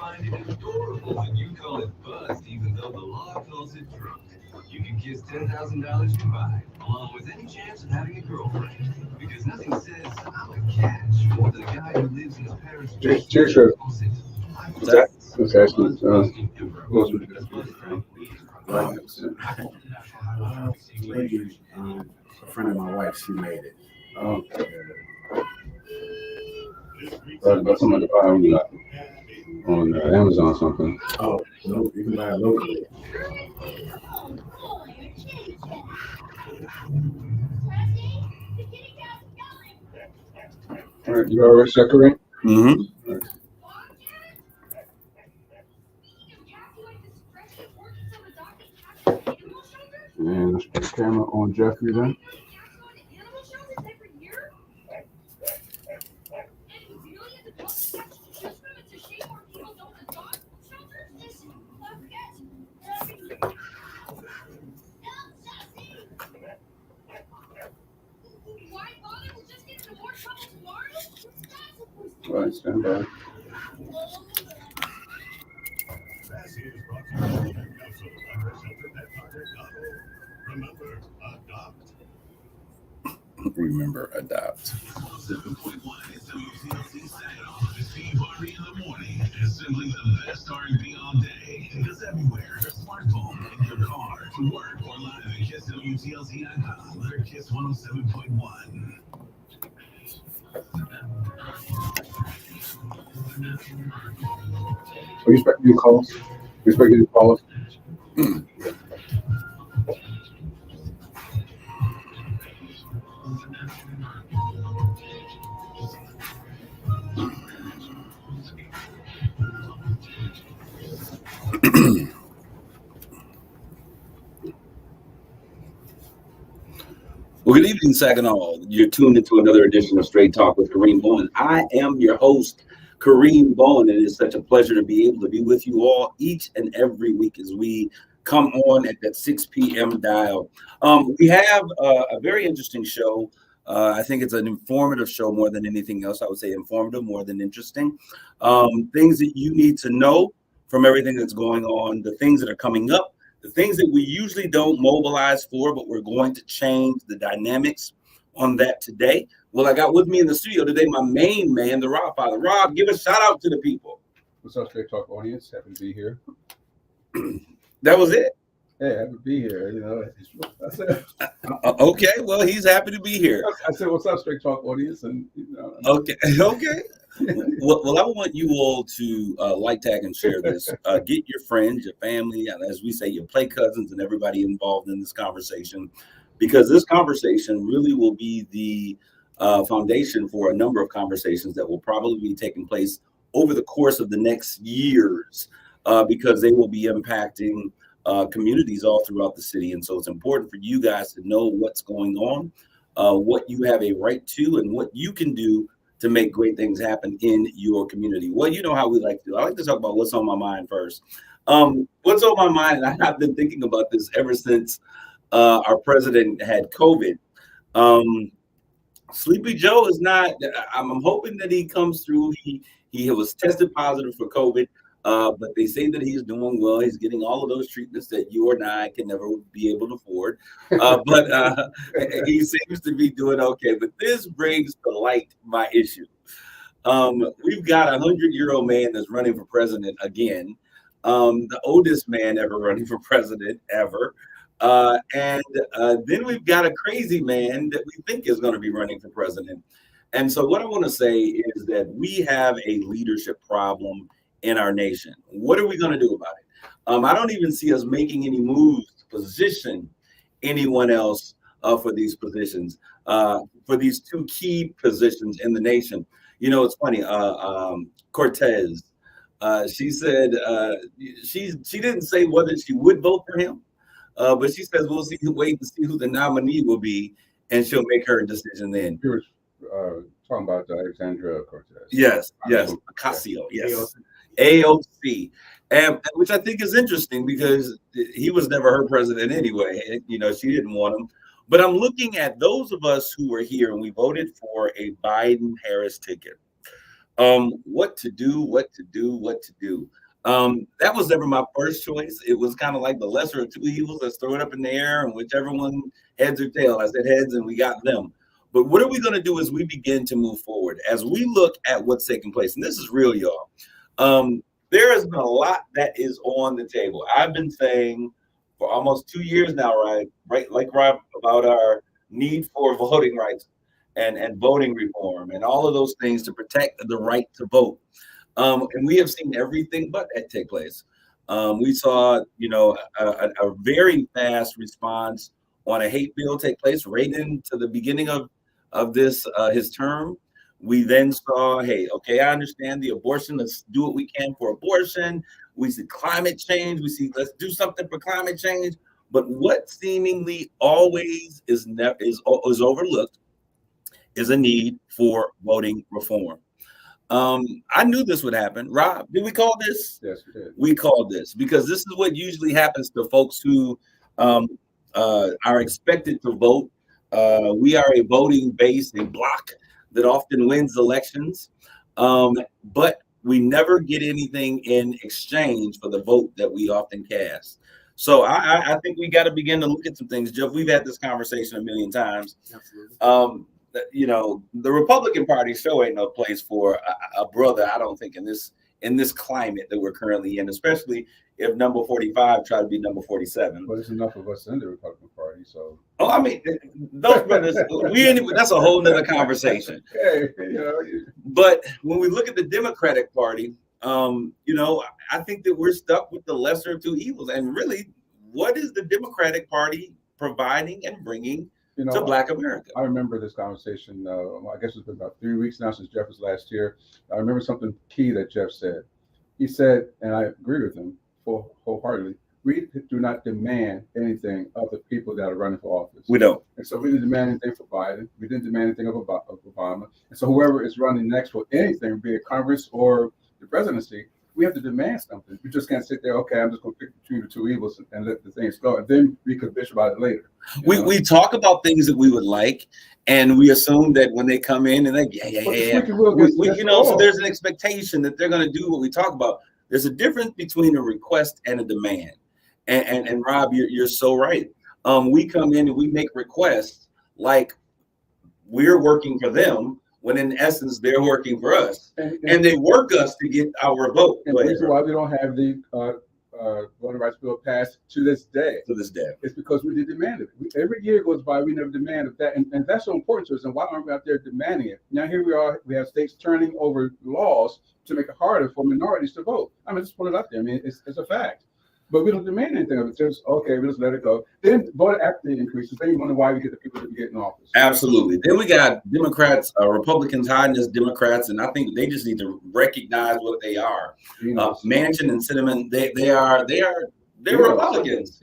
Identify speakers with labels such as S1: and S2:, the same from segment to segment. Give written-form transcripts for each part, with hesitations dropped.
S1: find it adorable when you call it bust, even though the law calls it drunk. You can kiss $10,000 goodbye, along with any chance of having a girlfriend. Because nothing says I'm a catch more than a guy who lives in his parents'
S2: Cheers, sir.
S3: What's that?
S2: Let's ask you. Most of
S3: Lady, a friend of my wife, she made it.
S2: Oh, about something to buy on Amazon or something.
S3: Oh, no, you can buy it locally.
S2: All right, you all right, Kareem?
S3: Mm-hmm.
S2: And let's put the camera on Jeffrey then. All right, stand by.
S3: Remember, adopt.
S1: 7.1 is WTLC signing off. It's Steve Harvey in the morning, and simply the best R&B all day. Because everywhere, your smartphone, in your car, to work, or live at KissWTLC.com. They're Kiss 107.1.
S2: Are you expecting your calls? You expecting your calls?
S3: Well, good evening, Saginaw. You're tuned into another edition of Straight Talk with Kareem Bowen. I am your host, Kareem Bowen, and it's such a pleasure to be able to be with you all each and every week as we come on at that 6 p.m. dial. We have a very interesting show. I think it's an informative show more than anything else. I would say informative more than interesting. Things that you need to know from everything that's going on, the things that are coming up, the things that we usually don't mobilize for, but we're going to change the dynamics on that today. Well, I got with me in the studio today my main man, the Rob Father. Rob, give a shout out to the people.
S2: What's up, Straight Talk audience? Happy to be here.
S3: That was it.
S2: Hey, happy to be here. You know, I said.
S3: Okay, well, he's happy to be here.
S2: I said, "What's up, Straight Talk audience?" And you know.
S3: Okay. Well, I want you all to like, tag, and share this. Get your friends, your family, and as we say, your play cousins, and everybody involved in this conversation, because this conversation really will be the foundation for a number of conversations that will probably be taking place over the course of the next years, because they will be impacting communities all throughout the city. And so it's important for you guys to know what's going on, what you have a right to, and what you can do to make great things happen in your community. Well, you know how we like to do. I like to talk about what's on my mind first. What's on my mind, and I've been thinking about this ever since our president had COVID. Sleepy Joe is not, I'm hoping that he comes through. He was tested positive for COVID, but they say that he's doing well. He's getting all of those treatments that you and I can never be able to afford. But he seems to be doing okay. But this brings to light my issue. We've got a 100-year-old man that's running for president again. The oldest man ever running for president ever. And then we've got a crazy man that we think is going to be running for president. And so what I want to say is that we have a leadership problem in our nation. What are we going to do about it? I don't even see us making any moves to position anyone else for these positions, for these two key positions in the nation. You know, it's funny. Cortez, she said she didn't say whether she would vote for him, but she says we'll wait to see who the nominee will be, and she'll make her decision then.
S2: You were talking about Alexandria Cortez.
S3: Yes, Ocasio, yes. AOC, and which I think is interesting because he was never her president anyway. You know, she didn't want him. But I'm looking at those of us who were here and we voted for a Biden-Harris ticket. What to do, what to do, what to do. That was never my first choice. It was kind of like the lesser of two evils. Let's throw it up in the air, and whichever one heads or tail. I said heads, and we got them. But what are we going to do as we begin to move forward? As we look at what's taking place, and this is real, y'all. There has been a lot that is on the table. I've been saying for almost 2 years now, right, like Rob, about our need for voting rights and voting reform and all of those things to protect the right to vote. And we have seen everything but that take place. We saw, a very fast response on a hate bill take place right into the beginning of this his term. We then saw, hey, okay, I understand the abortion. Let's do what we can for abortion. We see climate change. We see let's do something for climate change. But what seemingly always is overlooked is a need for voting reform. I knew this would happen. Rob, did we call this?
S2: Yes, we did.
S3: We called this because this is what usually happens to folks who are expected to vote. We are a voting base, a block that often wins elections, but we never get anything in exchange for the vote that we often cast. So I think we got to begin to look at some things. Jeff, we've had this conversation a million times.
S4: Absolutely.
S3: The Republican Party show ain't no place for a brother, I don't think, in this climate that we're currently in, especially if number 45 try to be number 47.
S2: But it's enough of us in the Republican Party, so.
S3: Oh, I mean, those brothers, that's a whole nother conversation.
S2: Hey,
S3: But when we look at the Democratic Party, I think that we're stuck with the lesser of two evils. And really, what is the Democratic Party providing and bringing to Black America?
S2: I remember this conversation, I guess it's been about 3 weeks now since Jeff was last here. I remember something key that Jeff said. He said, and I agree with him wholeheartedly, we do not demand anything of the people that are running for office.
S3: We don't.
S2: And so we didn't demand anything for Biden. We didn't demand anything of Obama. And so whoever is running next for anything, be it Congress or the presidency, we have to demand something. We just can't sit there, okay, I'm just going to pick between the two evils and let the things go. And then we could bitch about it later.
S3: We talk about things that we would like, and we assume that when they come in and so there's an expectation that they're going to do what we talk about. There's a difference between a request and a demand. And Rob, you're so right. We come in and we make requests like we're working for them, when in essence they're working for us, and they work us to get our vote.
S2: And the reason why we don't have the voting rights bill passed to this day. It's because we did demand it. Every year goes by, we never demanded that, and that's so important to us. And why aren't we out there demanding it? Now here we are. We have states turning over laws to make it harder for minorities to vote. I mean, just put it out there. I mean, it's a fact. But we don't demand anything of it. Just, okay, we just let it go. Then vote after the increases. Then you wonder why we get the people that get in office.
S3: Absolutely. Then we got Democrats, Republicans hiding as Democrats, and I think they just need to recognize what they are. Manchin and Cinnamon, they're Republicans.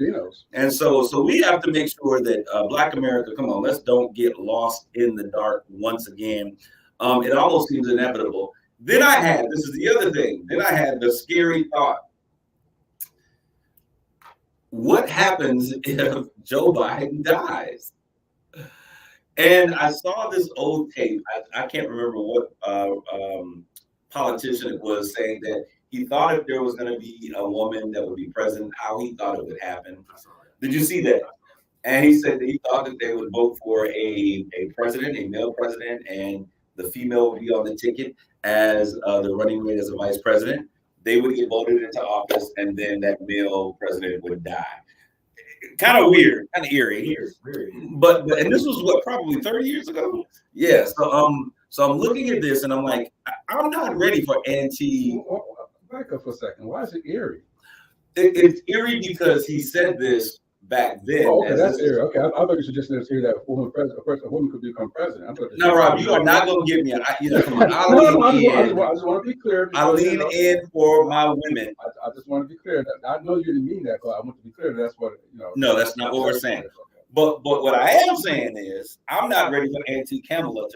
S3: And so we have to make sure that Black America, come on, let's don't get lost in the dark once again. It almost seems inevitable. Then this is the other thing. Then I had the scary thought. What happens if Joe Biden dies? And I saw this old tape. I can't remember what politician it was saying that he thought if there was going to be a woman that would be president, how he thought it would happen. Did you see that? And he said that he thought that they would vote for a president, a male president, and the female would be on the ticket as the running mate as a vice president. They would get voted into office, and then that male president would die. Kind of weird, kind of eerie. But and this was what, probably 30 years ago? Yeah. So I'm looking at this and I'm like, I'm not ready for anti.
S2: Back up for a second. Why is it eerie?
S3: It's eerie because he said this back then.
S2: Oh, okay, that's eerie. Okay, I thought you should just hear that a woman could become president.
S3: No, Rob, you are not going to give me come on.
S2: I just want to be clear.
S3: I lean in for my women.
S2: I just want to be clear. I know you didn't mean that, but I want to be clear. That's what
S3: No, that's not what we're saying. But what I am saying is, I'm not ready for Auntie Kamala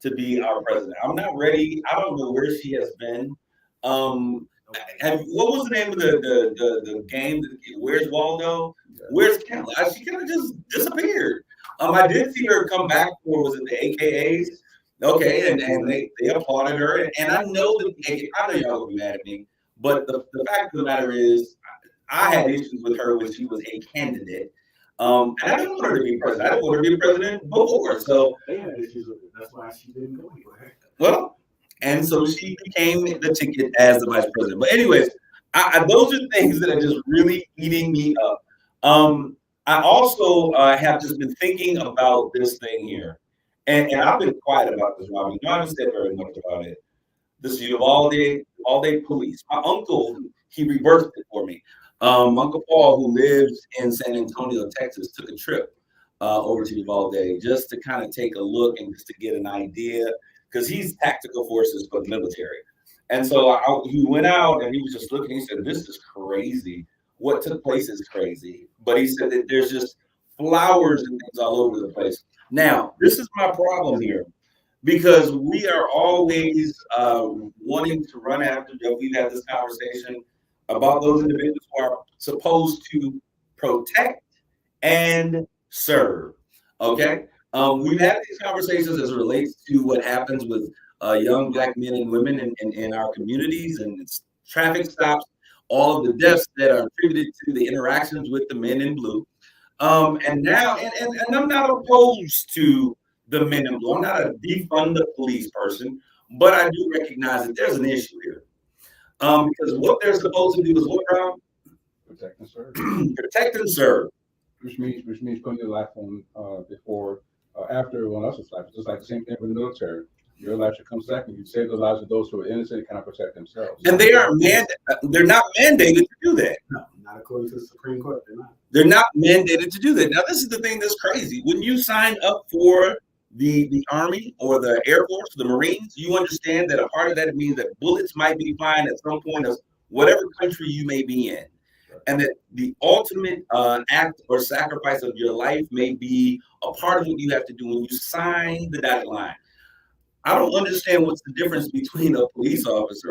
S3: to be our president. I'm not ready. I don't know where she has been. What was the name of the game? Where's Waldo? Where's Kamala? She kind of just disappeared. I did see her come back for, was it the AKAs? Okay, and they applauded her, and I know that I know y'all will be mad at me, but the fact of the matter is, I had issues with her when she was a candidate. And I didn't want her to be president. I didn't want her to be president before. So
S4: they had issues with it. That's why she didn't go anywhere.
S3: Well, and so she became the ticket as the vice president. But anyways, those are things that are just really eating me up. I also have just been thinking about this thing here, and I've been quiet about this, Robin. You know, I haven't said very much about it. This Uvalde police. My uncle, he reversed it for me. Uncle Paul, who lives in San Antonio, Texas, took a trip over to Uvalde just to kind of take a look and just to get an idea, because he's tactical forces for the military. And so he went out and he was just looking. He said, "This is crazy. What took place is crazy." But he said that there's just flowers and things all over the place. Now, this is my problem here, because we are always wanting to run after. We've had this conversation about those individuals who are supposed to protect and serve. Okay, we've had these conversations as it relates to what happens with young Black men and women in our communities, and it's traffic stops, all of the deaths that are attributed to the interactions with the men in blue. And now, and I'm not opposed to the men in blue. I'm not a defund the police person, but I do recognize that there's an issue here. Because what they're supposed to do is what, Rob?
S2: Protect and serve.
S3: Protect and serve.
S2: Which means putting your life on before, after everyone else's life. It's just like the same thing with the military. Your life should come second. You save the lives of those who are innocent and cannot protect themselves.
S3: And they're not mandated to do that.
S4: No, not according to the Supreme Court. They're not.
S3: They're not mandated to do that. Now, this is the thing that's crazy. When you sign up for the Army or the Air Force, the Marines, you understand that a part of that means that bullets might be flying at some point of whatever country you may be in. And that the ultimate act or sacrifice of your life may be a part of what you have to do when you sign the dotted line. I don't understand what's the difference between a police officer.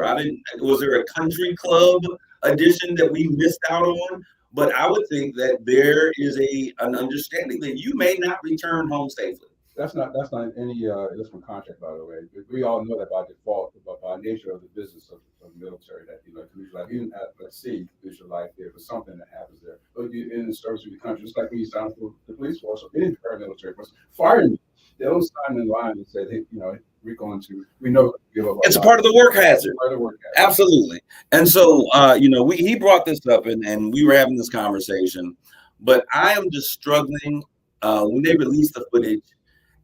S3: Was there a country club edition that we missed out on? But I would think that there is an understanding that you may not return home safely.
S2: That's not any different contract, by the way. We all know that by default, but by nature of the business of the military, that you lose your life. Even at sea, you lose your life there for something that happens there. But you in the service of the country, just like when you sign up for the police force or any paramilitary force, firemen, they don't sign in line and say, "Hey, we know give up."
S3: It's a part of the work hazard.
S2: Part of the work hazard.
S3: Absolutely. And so, he brought this up, and we were having this conversation. But I am just struggling when they released the footage.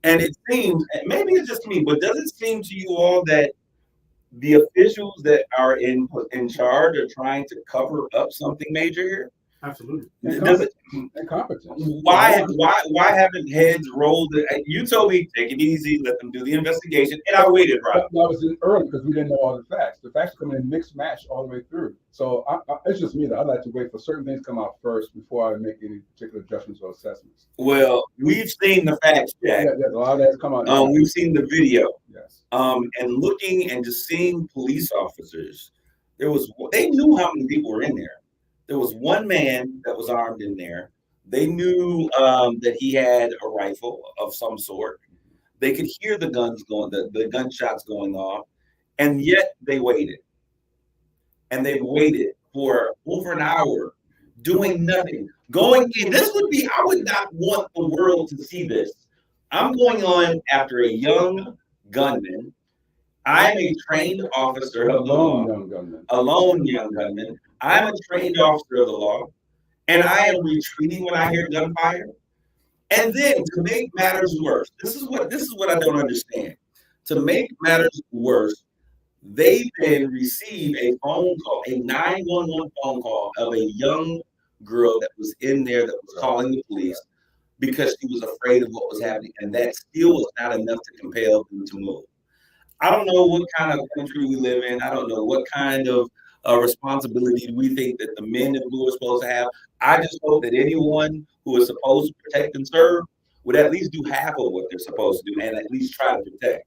S3: And it seems, maybe it's just me, but does it seem to you all that the officials that are in charge are trying to cover up something major here?
S4: Absolutely.
S2: Incompetence.
S3: Why haven't heads rolled? You told me take it easy, let them do the investigation, and I waited, Rob.
S2: I was in early because we didn't know all the facts. The facts come in mixed match all the way through. So it's just me that I like to wait for certain things to come out first before I make any particular adjustments or assessments.
S3: Well, we've seen the facts, Jack.
S2: Yeah, a lot of that's come out.
S3: We've seen the video.
S2: Yes.
S3: And looking and just seeing police officers, they knew how many people were in there. There was one man that was armed in there. They knew that he had a rifle of some sort. They could hear the guns going, the gunshots going off, and yet they waited. And they waited for over an hour, doing nothing. Going in, I would not want the world to see this. I'm going on after a young gunman. I'm a trained officer of the law. Alone young gunman. I'm a trained officer of the law, and I am retreating when I hear gunfire. And then to make matters worse, this is what I don't understand. To make matters worse, they then receive a phone call, a 911 phone call of a young girl that was in there that was calling the police because she was afraid of what was happening, and that still was not enough to compel them to move. I don't know what kind of country we live in. I don't know what kind of responsibility we think that the men in blue are supposed to have. I just hope that anyone who is supposed to protect and serve would at least do half of what they're supposed to do and at least try to protect.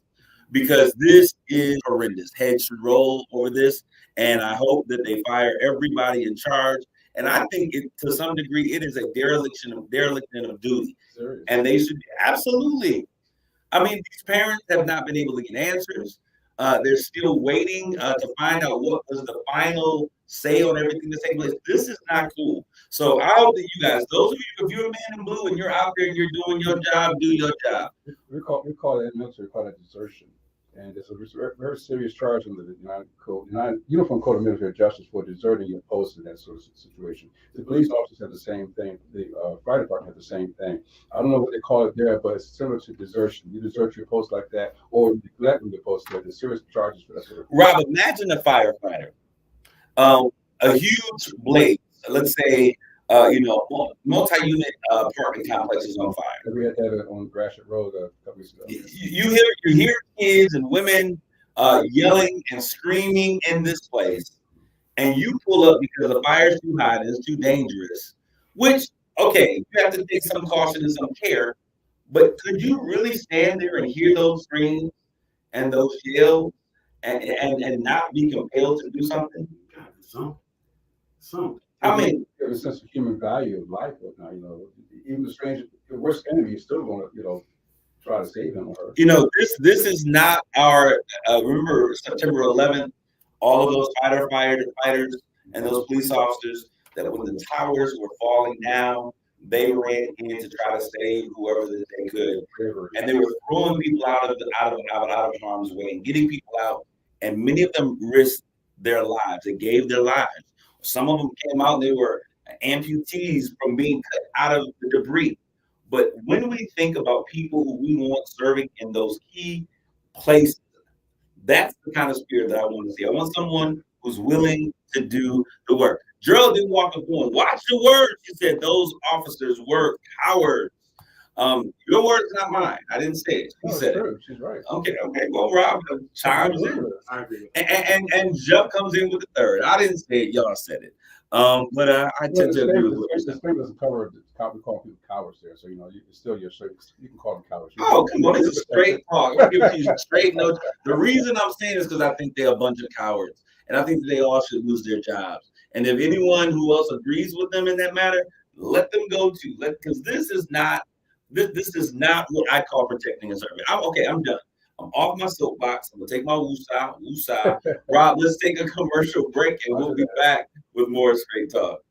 S3: Because this is horrendous. Heads should roll over this, and I hope that they fire everybody in charge. And I think to some degree, it is a dereliction of duty.
S2: Serious.
S3: And they should absolutely. I mean, these parents have not been able to get answers. They're still waiting to find out what was the final say on everything that's taking place. This is not cool. So I hope that you guys, those of you, if you're a man in blue and you're out there and you're doing your job, do your job.
S2: We call that military, we call that desertion. And it's a very serious charge under the Uniform Code of Military Justice for deserting your post in that sort of situation. The police officers have the same thing. The fire department have the same thing. I don't know what they call it there, but it's similar to desertion. You desert your post like that, or neglect your post like that. There's serious charges for that sort of thing.
S3: Rob, imagine a firefighter, a huge blaze. Let's say, multi-unit apartment complexes on fire.
S2: We had that on Gratiot Road a couple weeks ago.
S3: You hear kids and women yelling and screaming in this place, and you pull up because the fire's too hot and it's too dangerous. Which, okay, you have to take some caution and some care, but could you really stand there and hear those screams and those yells and not be compelled to do something?
S2: Some.
S3: I mean,
S2: you have a sense of human value of life. Now, even the stranger, the worst enemy is still going to, try to save him or her.
S3: This is not our. Remember September 11th, all of those firefighters and those police officers that when the towers were falling down, they ran in to try to save whoever that they could, and they were throwing people out of harm's way and getting people out, and many of them risked their lives. They gave their lives. Some of them came out and they were amputees from being cut out of the debris. But when we think about people who we want serving in those key places, that's the kind of spirit that I want to see. I want someone who's willing to do the work. Gerald didn't walk up on, watch the words. She said those officers were cowards. Your words, not mine. I didn't say it. She said it.
S2: She's right.
S3: Okay. Well, Rob chimes in. And Jeff comes in with the third. I didn't say it. Y'all said it. But I tend to agree with what you're saying.
S2: The doesn't cover we call people cowards there. So, it's still your service. You can call them cowards.
S3: Oh, come on. It's a straight talk. I'm giving you straight notes. The reason I'm saying is because I think they're a bunch of cowards. And I think that they all should lose their jobs. And if anyone who else agrees with them in that matter, let them go too. Because this is not what I call protecting and serving. I'm done. I'm off my soapbox. I'm gonna take my woosah. Rob, let's take a commercial break and we'll be back with more Straight Talk.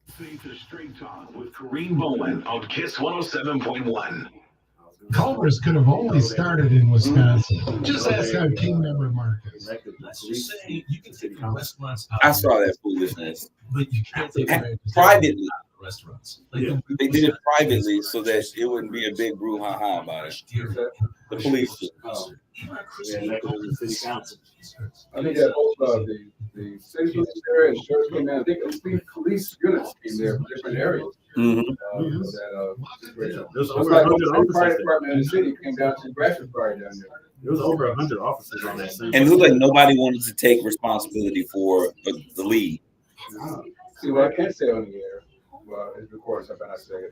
S1: Listening to Straight Talk with Kareem Bowen on KISS 107.1.
S5: Culver's could have only started in Wisconsin. Just ask our team member Marcus.
S6: Let's just say you can take restaurants out.
S3: I saw that foolishness.
S6: But you can't take
S3: privately.
S6: Restaurants.
S3: They did it privately so that it wouldn't be a big brouhaha about it. The police.
S4: City council.
S2: I think that both the city police area and sheriff's came in. I think the police units came there from different areas.
S3: Mm-hmm.
S4: There's over 100
S2: fire
S4: officers.
S2: department in the city came down to Gratiot Fire down there.
S4: There was over 100 officers on that scene.
S3: And it looked like nobody wanted to take responsibility for the lead.
S2: See, what I can't say on the air, well, it's recorded, so I better not say it.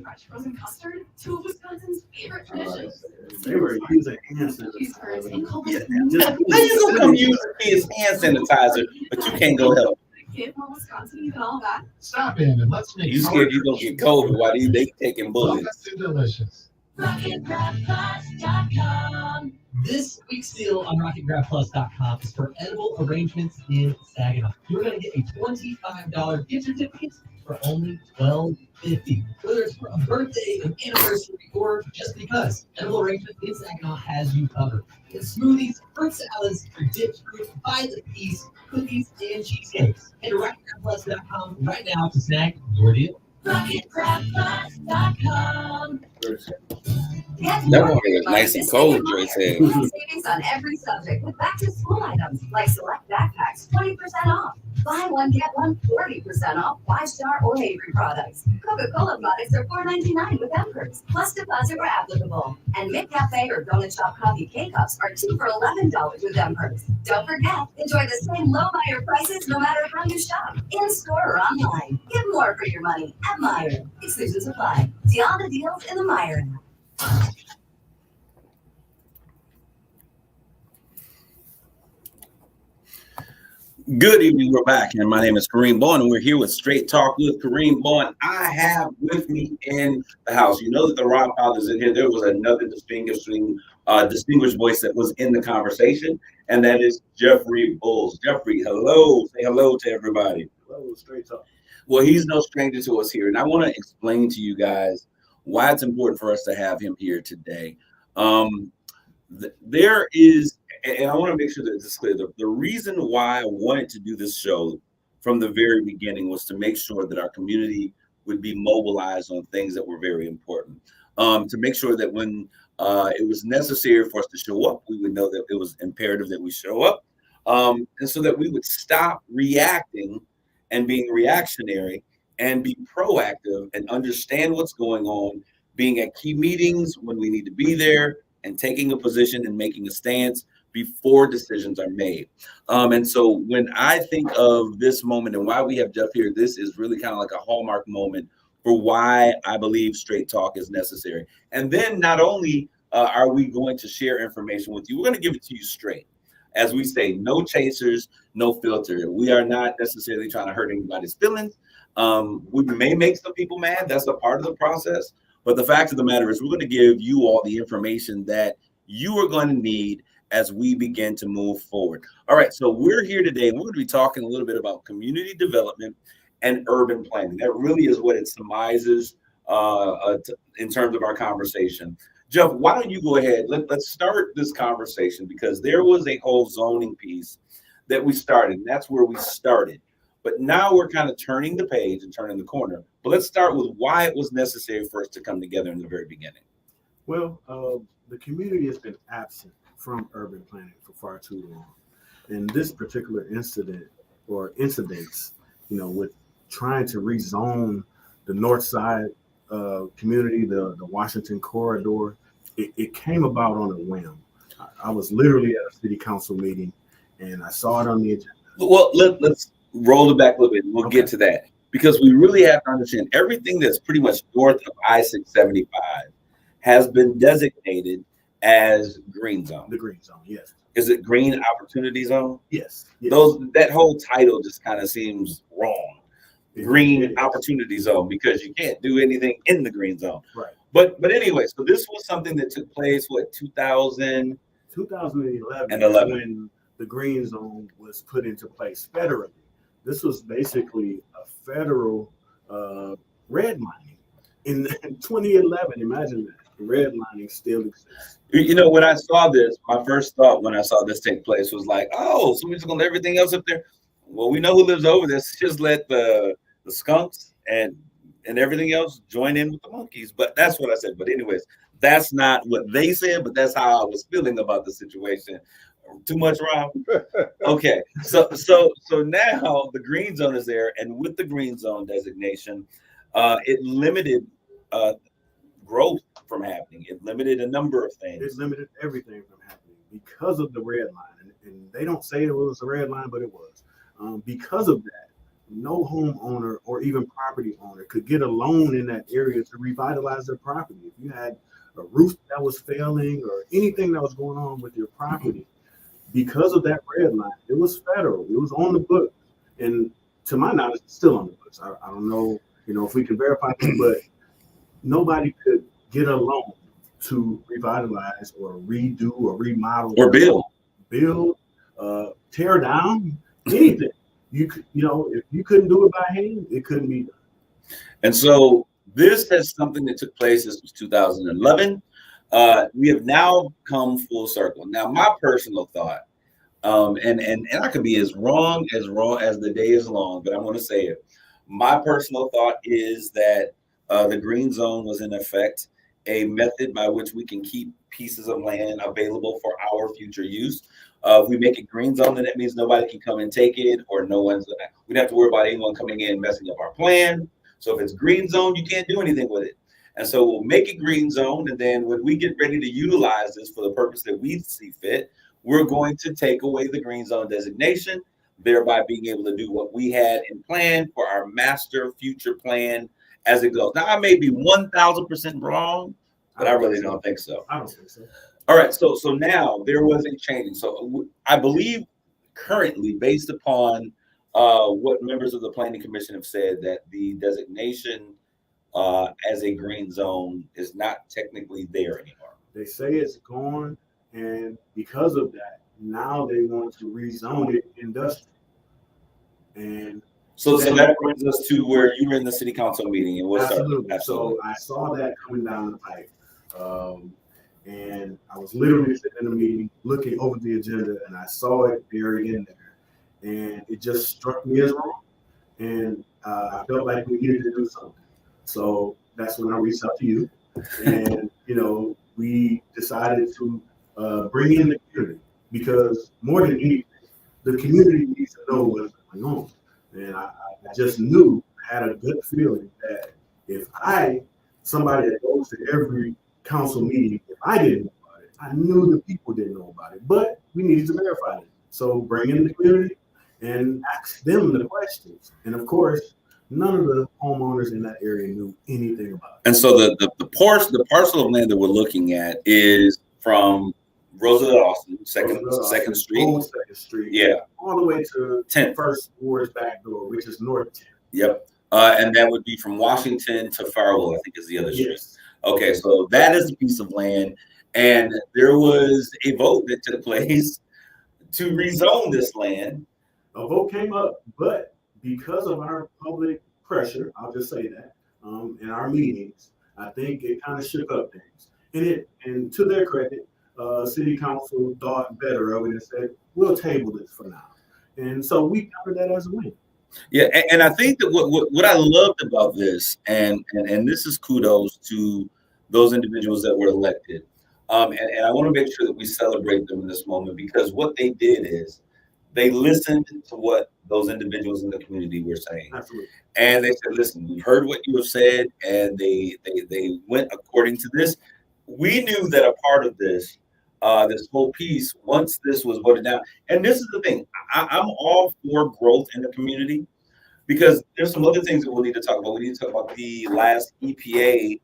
S7: Fresh frozen custard, two of Wisconsin's favorite traditions.
S4: They were using hand
S7: Cheeseburgers and
S4: sanitizer.
S7: Culver's.
S3: How you gonna come use his hand sanitizer, but you can't go help?
S7: Kid from Wisconsin, you can all that.
S5: Stop in and let's make
S3: You scared you gonna get COVID while they taking bullets.
S5: delicious.
S8: RocketGrabPlus.com. This week's deal on RocketGrabPlus.com is for edible arrangements in Saginaw. You're going to get a $25 gift certificate for only $12.50. Whether it's for a birthday, an anniversary, or just because, edible arrangements in Saginaw has you covered. It's smoothies, fruit salads, dipped fruit, by the piece, cookies, and cheesecakes. Head to RocketGrabPlus.com right now to snag your deal. RocketGrabPlus.com.
S3: That one was nice and cold, Dre said.
S9: Savings on every subject with back to school items like select backpacks, 20% off. Buy one, get one, 40% off 5-star or Avery products. Coca-Cola products are $4.99 with Emperors, plus deposit where applicable. And McCafe or Donut Shop coffee K-Cups are 2 for $11 with Emperors. Don't forget, enjoy the same low Meijer prices no matter how you shop, in-store or online. Get more for your money at Meijer. Exclusions apply. See all the deals in the Meijer app.
S3: Good evening. We're back, and my name is Kareem Bowen, and we're here with Straight Talk with Kareem Bowen. I have with me in the house. You know that the Rock Fathers in here. There was another distinguished voice that was in the conversation, and that is Jeffrey Bulls. Jeffrey, hello. Say hello to everybody.
S4: Hello, Straight Talk.
S3: Well, he's no stranger to us here, and I want to explain to you guys why it's important for us to have him here today. There is, and I want to make sure that this is clear. The reason why I wanted to do this show from the very beginning was to make sure that our community would be mobilized on things that were very important. To make sure that when it was necessary for us to show up, we would know that it was imperative that we show up, and so that we would stop reacting and being reactionary and be proactive and understand what's going on, being at key meetings when we need to be there, and taking a position and making a stance before decisions are made. And so when I think of this moment and why we have Jeff here, this is really kind of like a hallmark moment for why I believe Straight Talk is necessary. And then not only are we going to share information with you, we're going to give it to you straight. As we say, no chasers, no filter. We are not necessarily trying to hurt anybody's feelings. We may make some people mad. That's a part of the process. But the fact of the matter is we're going to give you all the information that you are going to need as we begin to move forward. All right, so we're here today, and we're going to be talking a little bit about community development and urban planning. That really is what it surmises in terms of our conversation. Jeff, why don't you go ahead? Let's start this conversation, because there was a whole zoning piece that we started, and that's where we started. But now we're kind of turning the page and turning the corner. But let's start with why it was necessary for us to come together in the very beginning.
S4: Well, the community has been absent from urban planning for far too long. And this particular incident or incidents, with trying to rezone the north side community, the Washington corridor, it came about on a whim. I was literally at a city council meeting and I saw it on the agenda.
S3: Well, let's roll it back a little bit. We'll get to that, because we really have to understand everything that's pretty much north of I-675 has been designated as green zone.
S4: The green zone, yes.
S3: Is it green opportunity zone?
S4: Yes.
S3: That whole title just kind of seems wrong. Green opportunity zone, because you can't do anything in the green zone.
S4: Right.
S3: But anyway, so this was something that took place, 2011
S4: when the green zone was put into place federally. This was basically a federal redlining in 2011. Imagine that. Redlining still exists.
S3: When I saw this, my first thought when I saw this take place was like, oh, so we're just gonna let everything else up there. Well, we know who lives over this. Just let the skunks and everything else join in with the monkeys. But that's what I said. But anyways, that's not what they said, but that's how I was feeling about the situation. Too much, Rob? Okay. So now the green zone is there, and with the green zone designation, it limited growth from happening. It limited a number of things.
S4: It limited everything from happening because of the red line. And they don't say it was a red line, but it was. Because of that, no homeowner or even property owner could get a loan in that area to revitalize their property. If you had a roof that was failing or anything that was going on with your property, because of that red line, it was federal. It was on the books. And to my knowledge, it's still on the books. I don't know, if we can verify it, but nobody could get a loan to revitalize or redo or remodel
S3: or build,
S4: tear down, anything. If you couldn't do it by hand, it couldn't be done. And
S3: so this is something that took place. This was 2011. We have now come full circle. Now, my personal thought, and I could be as wrong as the day is long, but I'm going to say it. My personal thought is that the green zone was in effect a method by which we can keep pieces of land available for our future use. If we make it green zone, then that means nobody can come and take it, or we don't have to worry about anyone coming in and messing up our plan. So if it's green zone, you can't do anything with it. And so we'll make it green zone. And then when we get ready to utilize this for the purpose that we see fit, we're going to take away the green zone designation, thereby being able to do what we had in plan for our master future plan as it goes. Now, I may be 1,000% wrong, but I really don't think so.
S4: I don't think so.
S3: All right. So now there was a change. So I believe currently, based upon what members of the planning commission have said, that the designation as a green zone is not technically there anymore.
S4: They say it's gone, and because of that, now they want to rezone it industrial. And
S3: so that brings us to where you were in the city council meeting, and what's
S4: absolutely. So I saw that coming down the pipe, and I was literally sitting in the meeting, looking over the agenda, and I saw it buried in there, and it just struck me as wrong, and I felt like we needed to do something. So that's when I reached out to you, and we decided to bring in the community, because more than anything, the community needs to know what's going on. And I just knew, had a good feeling that if somebody that goes to every council meeting, if I didn't know about it, I knew the people didn't know about it, but we needed to verify it. So bring in the community and ask them the questions. And of course, none of the homeowners in that area knew anything about it.
S3: And so the parcel of land that we're looking at is from Roosevelt Austin, Second Street.
S4: Old Second Street.
S3: Yeah.
S4: All the way to
S3: 10th.
S4: First Ward's back door, which is North 10th.
S3: Yep. And that would be from Washington to Farwell, I think is the other street. Yes. Okay, so that is a piece of land. And there was a vote that took place to rezone this land.
S4: A vote came up, but because of our public pressure, I'll just say that, in our meetings, I think it kind of shook up things. And to their credit, city council thought better of it and said, we'll table this for now. And so we counted that as a win.
S3: Yeah, and I think that what I loved about this, and this is kudos to those individuals that were elected, and I want to make sure that we celebrate them in this moment, because what they did is they listened to what those individuals in the community were saying.
S4: Absolutely.
S3: And they said, listen, we've heard what you have said, and they went according to this. We knew that a part of this whole piece, once this was voted down, and this is the thing, I'm all for growth in the community, because there's some other things that we'll need to talk about. We need to talk about the last EPA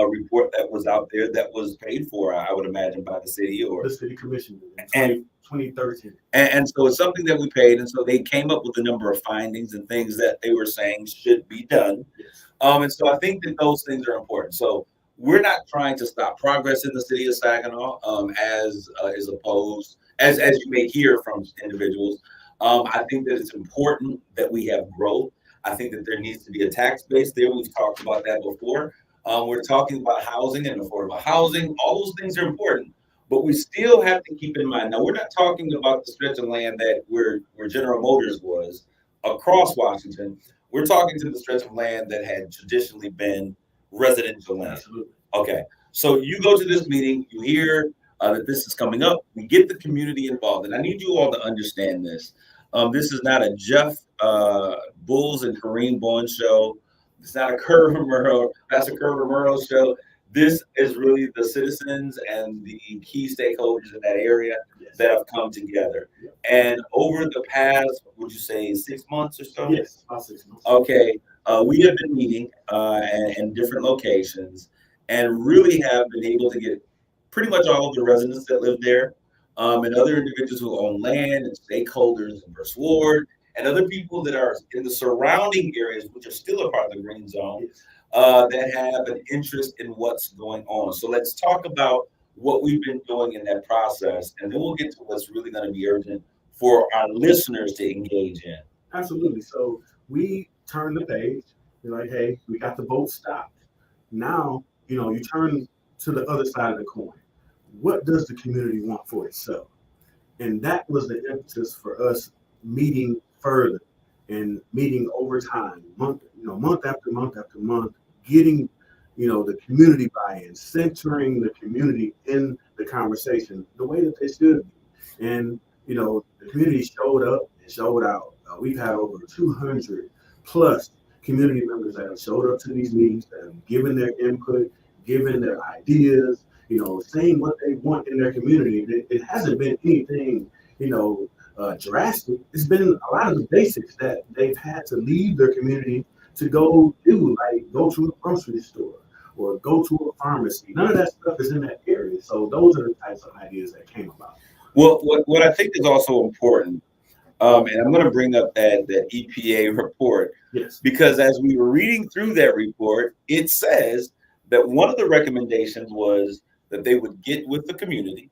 S3: report that was out there that was paid for, I would imagine, by the city or
S4: the city commission in 2013.
S3: And so it's something that we paid, and so they came up with a number of findings and things that they were saying should be done.
S4: Yes.
S3: And so I think that those things are important. So we're not trying to stop progress in the city of Saginaw, as opposed, as you may hear from individuals. I think that it's important that we have growth. I think that there needs to be a tax base there. We've talked about that before. We're talking about housing and affordable housing. All those things are important, but we still have to keep in mind. Now, we're not talking about the stretch of land that where General Motors was across Washington. We're talking to the stretch of land that had traditionally been residential land.
S4: Absolutely.
S3: Okay, so you go to this meeting, you hear that this is coming up, we get the community involved, and I need you all to understand this. This is not a Jeff Bulls and Kareem Bowen show. It's not a Pastor Kerr Romero show. This is really the citizens and the key stakeholders in that area that have come together. And over the past, would you say 6 months or so?
S4: Yes, about 6 months.
S3: Okay, we have been meeting in different locations and really have been able to get pretty much all of the residents that live there, and other individuals who own land and stakeholders in First Ward, and other people that are in the surrounding areas, which are still a part of the green zone, that have an interest in what's going on. So let's talk about what we've been doing in that process, and then we'll get to what's really going to be urgent for our listeners to engage in.
S4: Absolutely. So we turn the page. We're like, hey, we got the vote stopped. Now, you turn to the other side of the coin. What does the community want for itself? And that was the emphasis for us meeting further and meeting over time, month after month after month, getting, the community buy-in, centering the community in the conversation the way that they should be. And, the community showed up and showed out. We've had over 200 plus community members that have showed up to these meetings, that have given their input, given their ideas, saying what they want in their community. It hasn't been anything, drastic. It's been a lot of the basics that they've had to leave their community to go do, like go to a grocery store or go to a pharmacy. None of that stuff is in that area. So those are the types of ideas that came about.
S3: Well, what I think is also important, and I'm going to bring up that EPA report,
S4: Yes.
S3: because as we were reading through that report, it says that one of the recommendations was that they would get with the community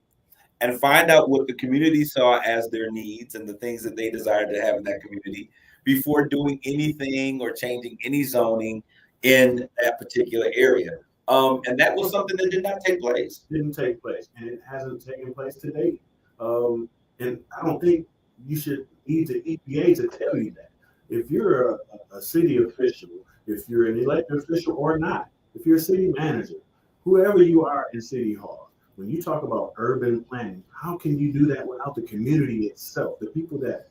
S3: and find out what the community saw as their needs and the things that they desired to have in that community before doing anything or changing any zoning in that particular area. And that was something that did not take place.
S4: Didn't take place, and it hasn't taken place to date. And I don't think you should need the EPA to tell you that. If you're a city official, if you're an elected official or not, if you're a city manager, whoever you are in City Hall, when you talk about urban planning, how can you do that without the community itself, the people that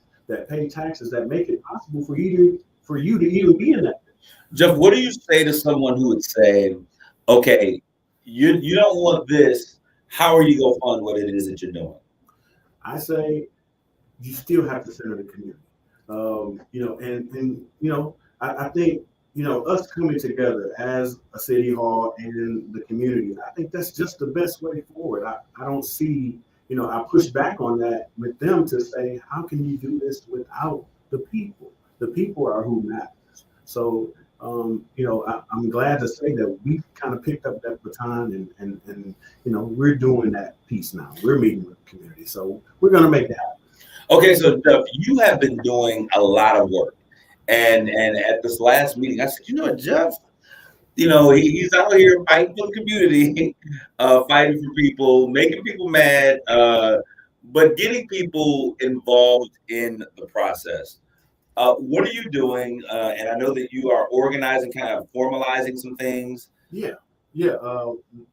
S4: pay taxes, that make it possible for you to even be in that?
S3: Jeff, what do you say to someone who would say, okay, you don't want this, how are you going to fund what it is that you're doing?
S4: I say you still have to center the community. I think, us coming together as a city hall and the community, I think that's just the best way forward. I don't see, I push back on that with them to say, how can you do this without the people? The people are who matters. So, I'm glad to say that we kind of picked up that baton and we're doing that piece now. We're meeting with the community. So we're going to make that happen.
S3: Okay, so Jeff, you have been doing a lot of work. And at this last meeting, I said, Jeff, he's out here fighting for the community, fighting for people, making people mad, but getting people involved in the process. What are you doing? And I know that you are organizing, kind of formalizing some things.
S4: Yeah.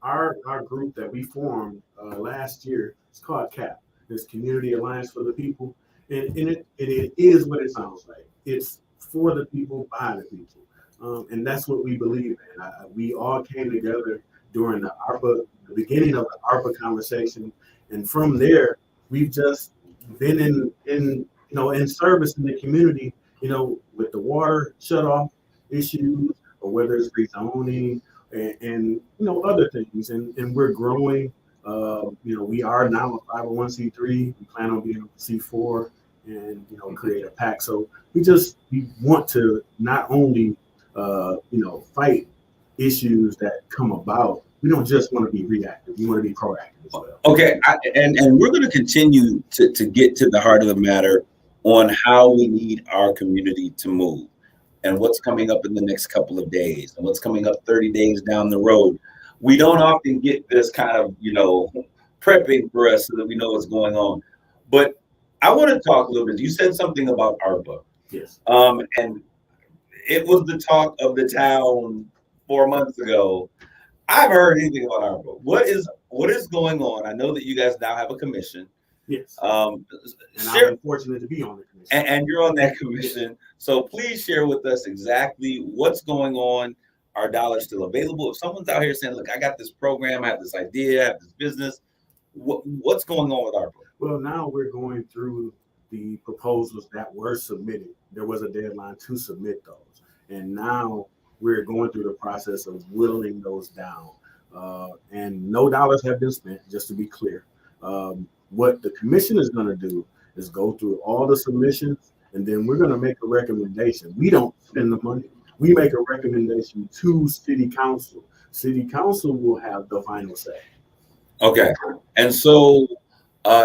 S4: Our group that we formed last year is called CAP. It's Community Alliance for the People, and it is what it sounds like. It's for the people, by the people, and that's what we believe in. We all came together during the beginning of the ARPA conversation, and from there we've just been in service in the community, with the water shutoff issues, or whether it's rezoning and other things, and we're growing. We are now a 501c3. We plan on being a C4 and create a PAC. So we want to not only fight issues that come about. We don't just want to be reactive. We want to be proactive as well.
S3: Okay, and we're going to continue to get to the heart of the matter on how we need our community to move and what's coming up in the next couple of days and what's coming up 30 days down the road. We don't often get this kind of, prepping for us so that we know what's going on. But I want to talk a little bit. You said something about ARPA.
S4: Yes.
S3: And it was the talk of the town 4 months ago. I've heard anything about ARPA. What is going on? I know that you guys now have a commission.
S4: Yes.
S3: And
S4: I'm fortunate to be on the commission.
S3: And you're on that commission. So please share with us exactly what's going on. Are dollars still available? If someone's out here saying, look, I got this program, I have this idea, I have this business, what's going on with ARPA?
S4: Well, now we're going through the proposals that were submitted. There was a deadline to submit those. And now we're going through the process of whittling those down. And no dollars have been spent, just to be clear. What the commission is going to do is go through all the submissions, and then we're going to make a recommendation. We don't spend the money. We make a recommendation to City Council. City Council will have the final say.
S3: Okay. And so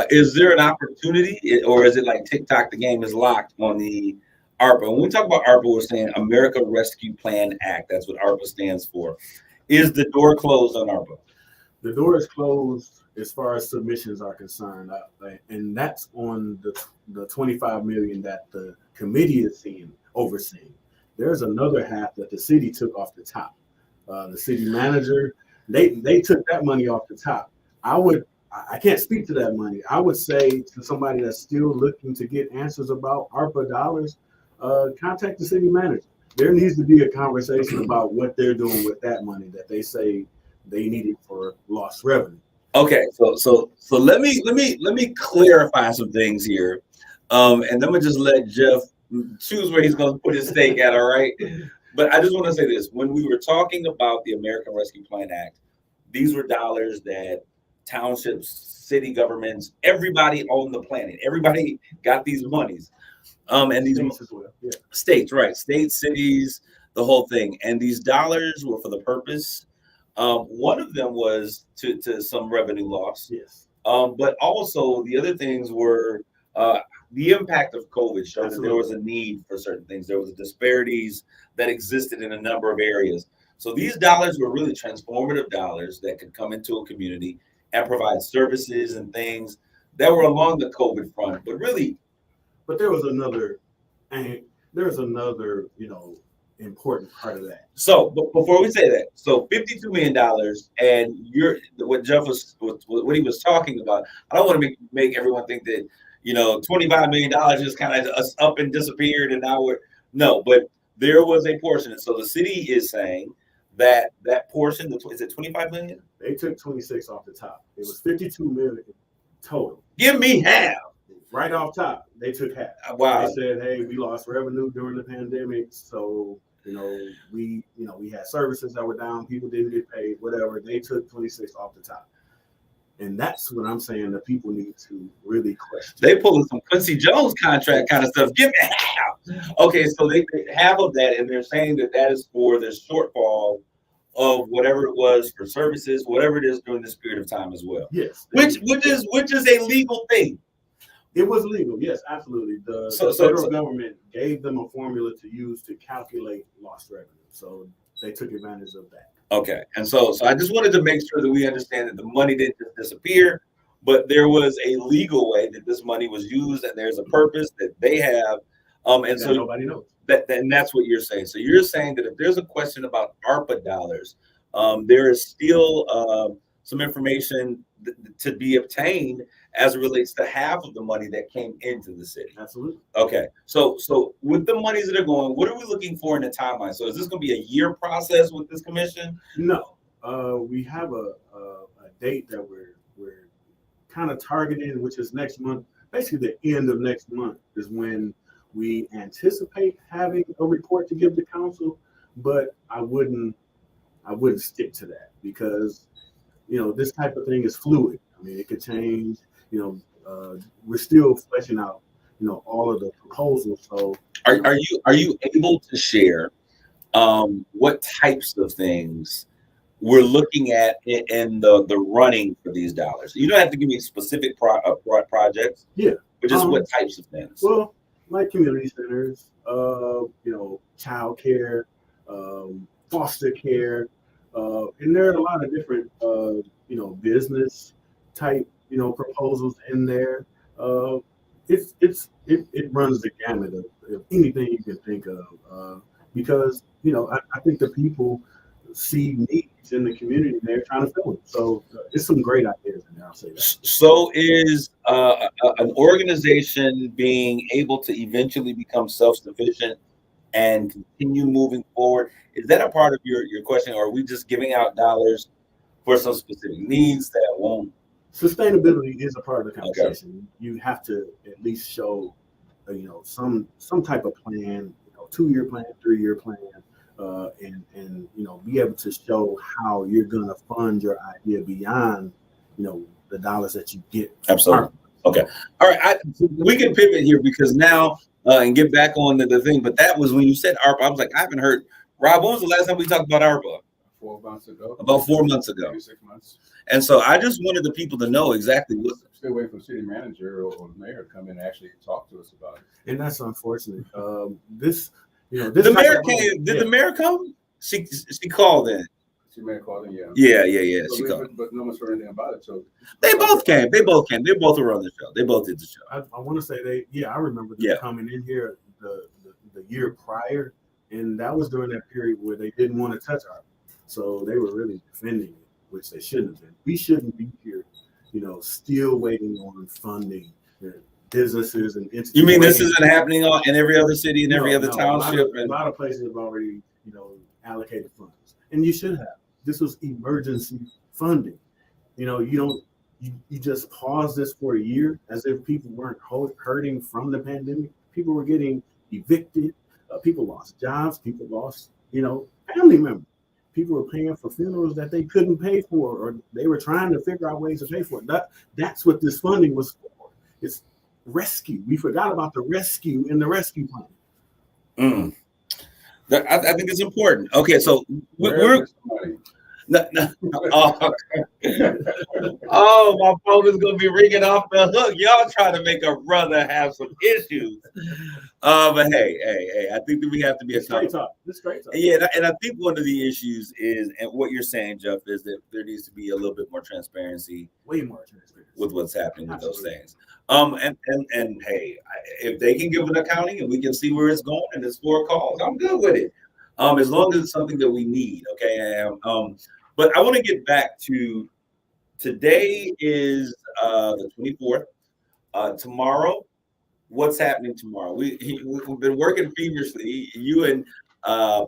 S3: is there an opportunity, or is it like TikTok, the game is locked on the ARPA? When we talk about ARPA, we're saying America Rescue Plan Act. That's what ARPA stands for. Is the door closed on ARPA?
S4: The door is closed as far as submissions are concerned. And that's on the $25 million that the committee is overseeing. There's another half that the city took off the top. The city manager, they took that money off the top. I can't speak to that money. I would say to somebody that's still looking to get answers about ARPA dollars, contact the city manager. There needs to be a conversation about what they're doing with that money that they say they needed for lost revenue.
S3: Okay, so let me clarify some things here, and I'm gonna just let Jeff choose where he's going to put his stake at, all right? But I just want to say this. When we were talking about the American Rescue Plan Act, these were dollars that townships, city governments, everybody on the planet. Everybody got these monies. And these
S4: States as well. Yeah.
S3: states, right? States, cities, the whole thing. And these dollars were for the purpose. One of them was to some revenue loss.
S4: Yes.
S3: But also the other things were the impact of COVID showed that there
S4: Absolutely.
S3: was a need for certain things. There was disparities that existed in a number of areas. So these dollars were really transformative dollars that could come into a community and provide services and things that were along the COVID front. But really,
S4: But there was another, important part of that.
S3: so but before we say that, so $52 million, and you're what Jeff was what he was talking about. I don't want to make everyone think that $25 million just kind of up and disappeared, and now we're no, but there was a portion. So the city is saying that portion, is it 25 million?
S4: They took 26 off the top. It was 52 million total.
S3: Give me half.
S4: Right off top, they took half.
S3: Wow.
S4: They said, "Hey, we lost revenue during the pandemic, so we had services that were down. People didn't get paid. Whatever. They took 26 off the top." And that's what I'm saying that people need to really question.
S3: They pulling some Quincy Jones contract kind of stuff. Give me half. Okay, so they half of that, and they're saying that is for the shortfall of whatever it was for services, whatever it is during this period of time as well.
S4: Yes.
S3: Which is a legal thing.
S4: It was legal. Yes, absolutely. The federal government gave them a formula to use to calculate lost revenue. So they took advantage of that.
S3: Okay, and so I just wanted to make sure that we understand that the money didn't just disappear, but there was a legal way that this money was used, and there's a purpose that they have, and so
S4: nobody knows.
S3: And that's what you're saying. So you're saying that if there's a question about ARPA dollars, there is still some information to be obtained as it relates to half of the money that came into the city.
S4: Absolutely.
S3: Okay. So with the monies that are going, what are we looking for in the timeline? So is this going to be a year process with this commission?
S4: No. We have a date that we're kind of targeting, which is next month. Basically, the end of next month is when we anticipate having a report to give the council, but I wouldn't stick to that because this type of thing is fluid. I mean, it could change. We're still fleshing out, all of the proposals. So,
S3: are you able to share what types of things we're looking at in the running for these dollars? You don't have to give me specific projects.
S4: Yeah,
S3: but just what types of things?
S4: Well, like community centers, child care, foster care, and there are a lot of different, business type, proposals in there. It runs the gamut of anything you can think of, because I think the people see needs in the community and they're trying to fill them. So it's some great ideas in there. I'll say that.
S3: So is an organization being able to eventually become self-sufficient and continue moving forward? Is that a part of your question, or are we just giving out dollars for some specific needs that won't?
S4: Sustainability is a part of the conversation. Okay. You have to at least show, some type of plan, 2-year plan, 3-year plan, and be able to show how you're going to fund your idea beyond, the dollars that you get.
S3: Absolutely. Okay. All right. We can pivot here because now and get back on the thing. But that was when you said ARPA. I was like, I haven't heard. Rob, when was the last time we talked about ARPA?
S2: 4 months ago.
S3: About 4 months ago.
S2: 6 months.
S3: And so I just wanted the people to know exactly what.
S2: Still waiting for the city manager or the mayor to come in and actually talk to us about it.
S4: And that's unfortunate. The
S3: mayor came. Did the mayor come? She called in.
S2: She may have called in, yeah.
S3: Yeah.
S2: So
S3: she called.
S2: But no one's heard anything about it. So
S3: they both came. They both were on the show. They both did the show.
S4: I want to say I remember them coming in here the year prior, and that was during that period where they didn't want to touch ARPA. So they were really defending it, which they shouldn't have been. We shouldn't be here, still waiting on funding businesses and institutions.
S3: You mean this isn't happening in every other city and every other township?
S4: A lot of places have already, allocated funds, and you should have. This was emergency funding. You just pause this for a year as if people weren't hurting from the pandemic. People were getting evicted. People lost jobs. People lost, family members. people were paying for funerals that they couldn't pay for, or they were trying to figure out ways to pay for it. That's what this funding was for. It's rescue. We forgot about the rescue in the rescue plan.
S3: Mm. I think it's important. Okay, so we're no, oh, my phone is gonna be ringing off the hook. Y'all trying to make a brother have some issues. But hey, I think that we have to be a
S4: straight talk.
S3: Yeah, and I think one of the issues is, and what you're saying, Jeff, is that there needs to be a little bit more transparency,
S4: way more transparency
S3: with what's happening with those things. And hey, if they can give an accounting and we can see where it's going and it's for calls, I'm good with it. As long as it's something that we need, okay. But I want to get back to today is the 24th. Tomorrow, what's happening tomorrow? We've been working feverishly. You and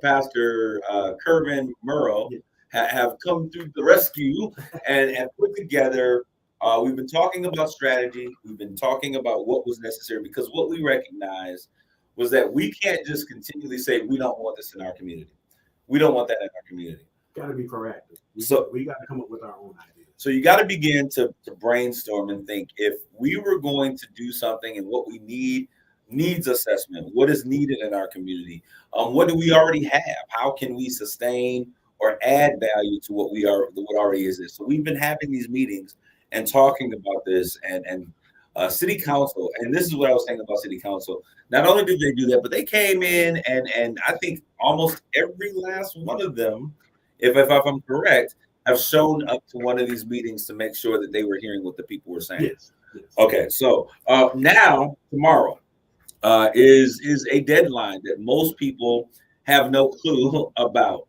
S3: Pastor Kareem Bowen have come through the rescue and put together. We've been talking about strategy. We've been talking about what was necessary, because what we recognized was that we can't just continually say we don't want this in our community. We don't want that in our community.
S4: Got to be proactive. We got to come up with our own ideas.
S3: So you got to begin to brainstorm and think, if we were going to do something and what we need, needs assessment, what is needed in our community, what do we already have? How can we sustain or add value to what already is? So we've been having these meetings and talking about this, and city council, and this is what I was saying about city council. Not only did they do that, but they came in and I think almost every last one of them, if I'm correct, have shown up to one of these meetings to make sure that they were hearing what the people were saying.
S4: Yes.
S3: Okay, so now tomorrow is a deadline that most people have no clue about,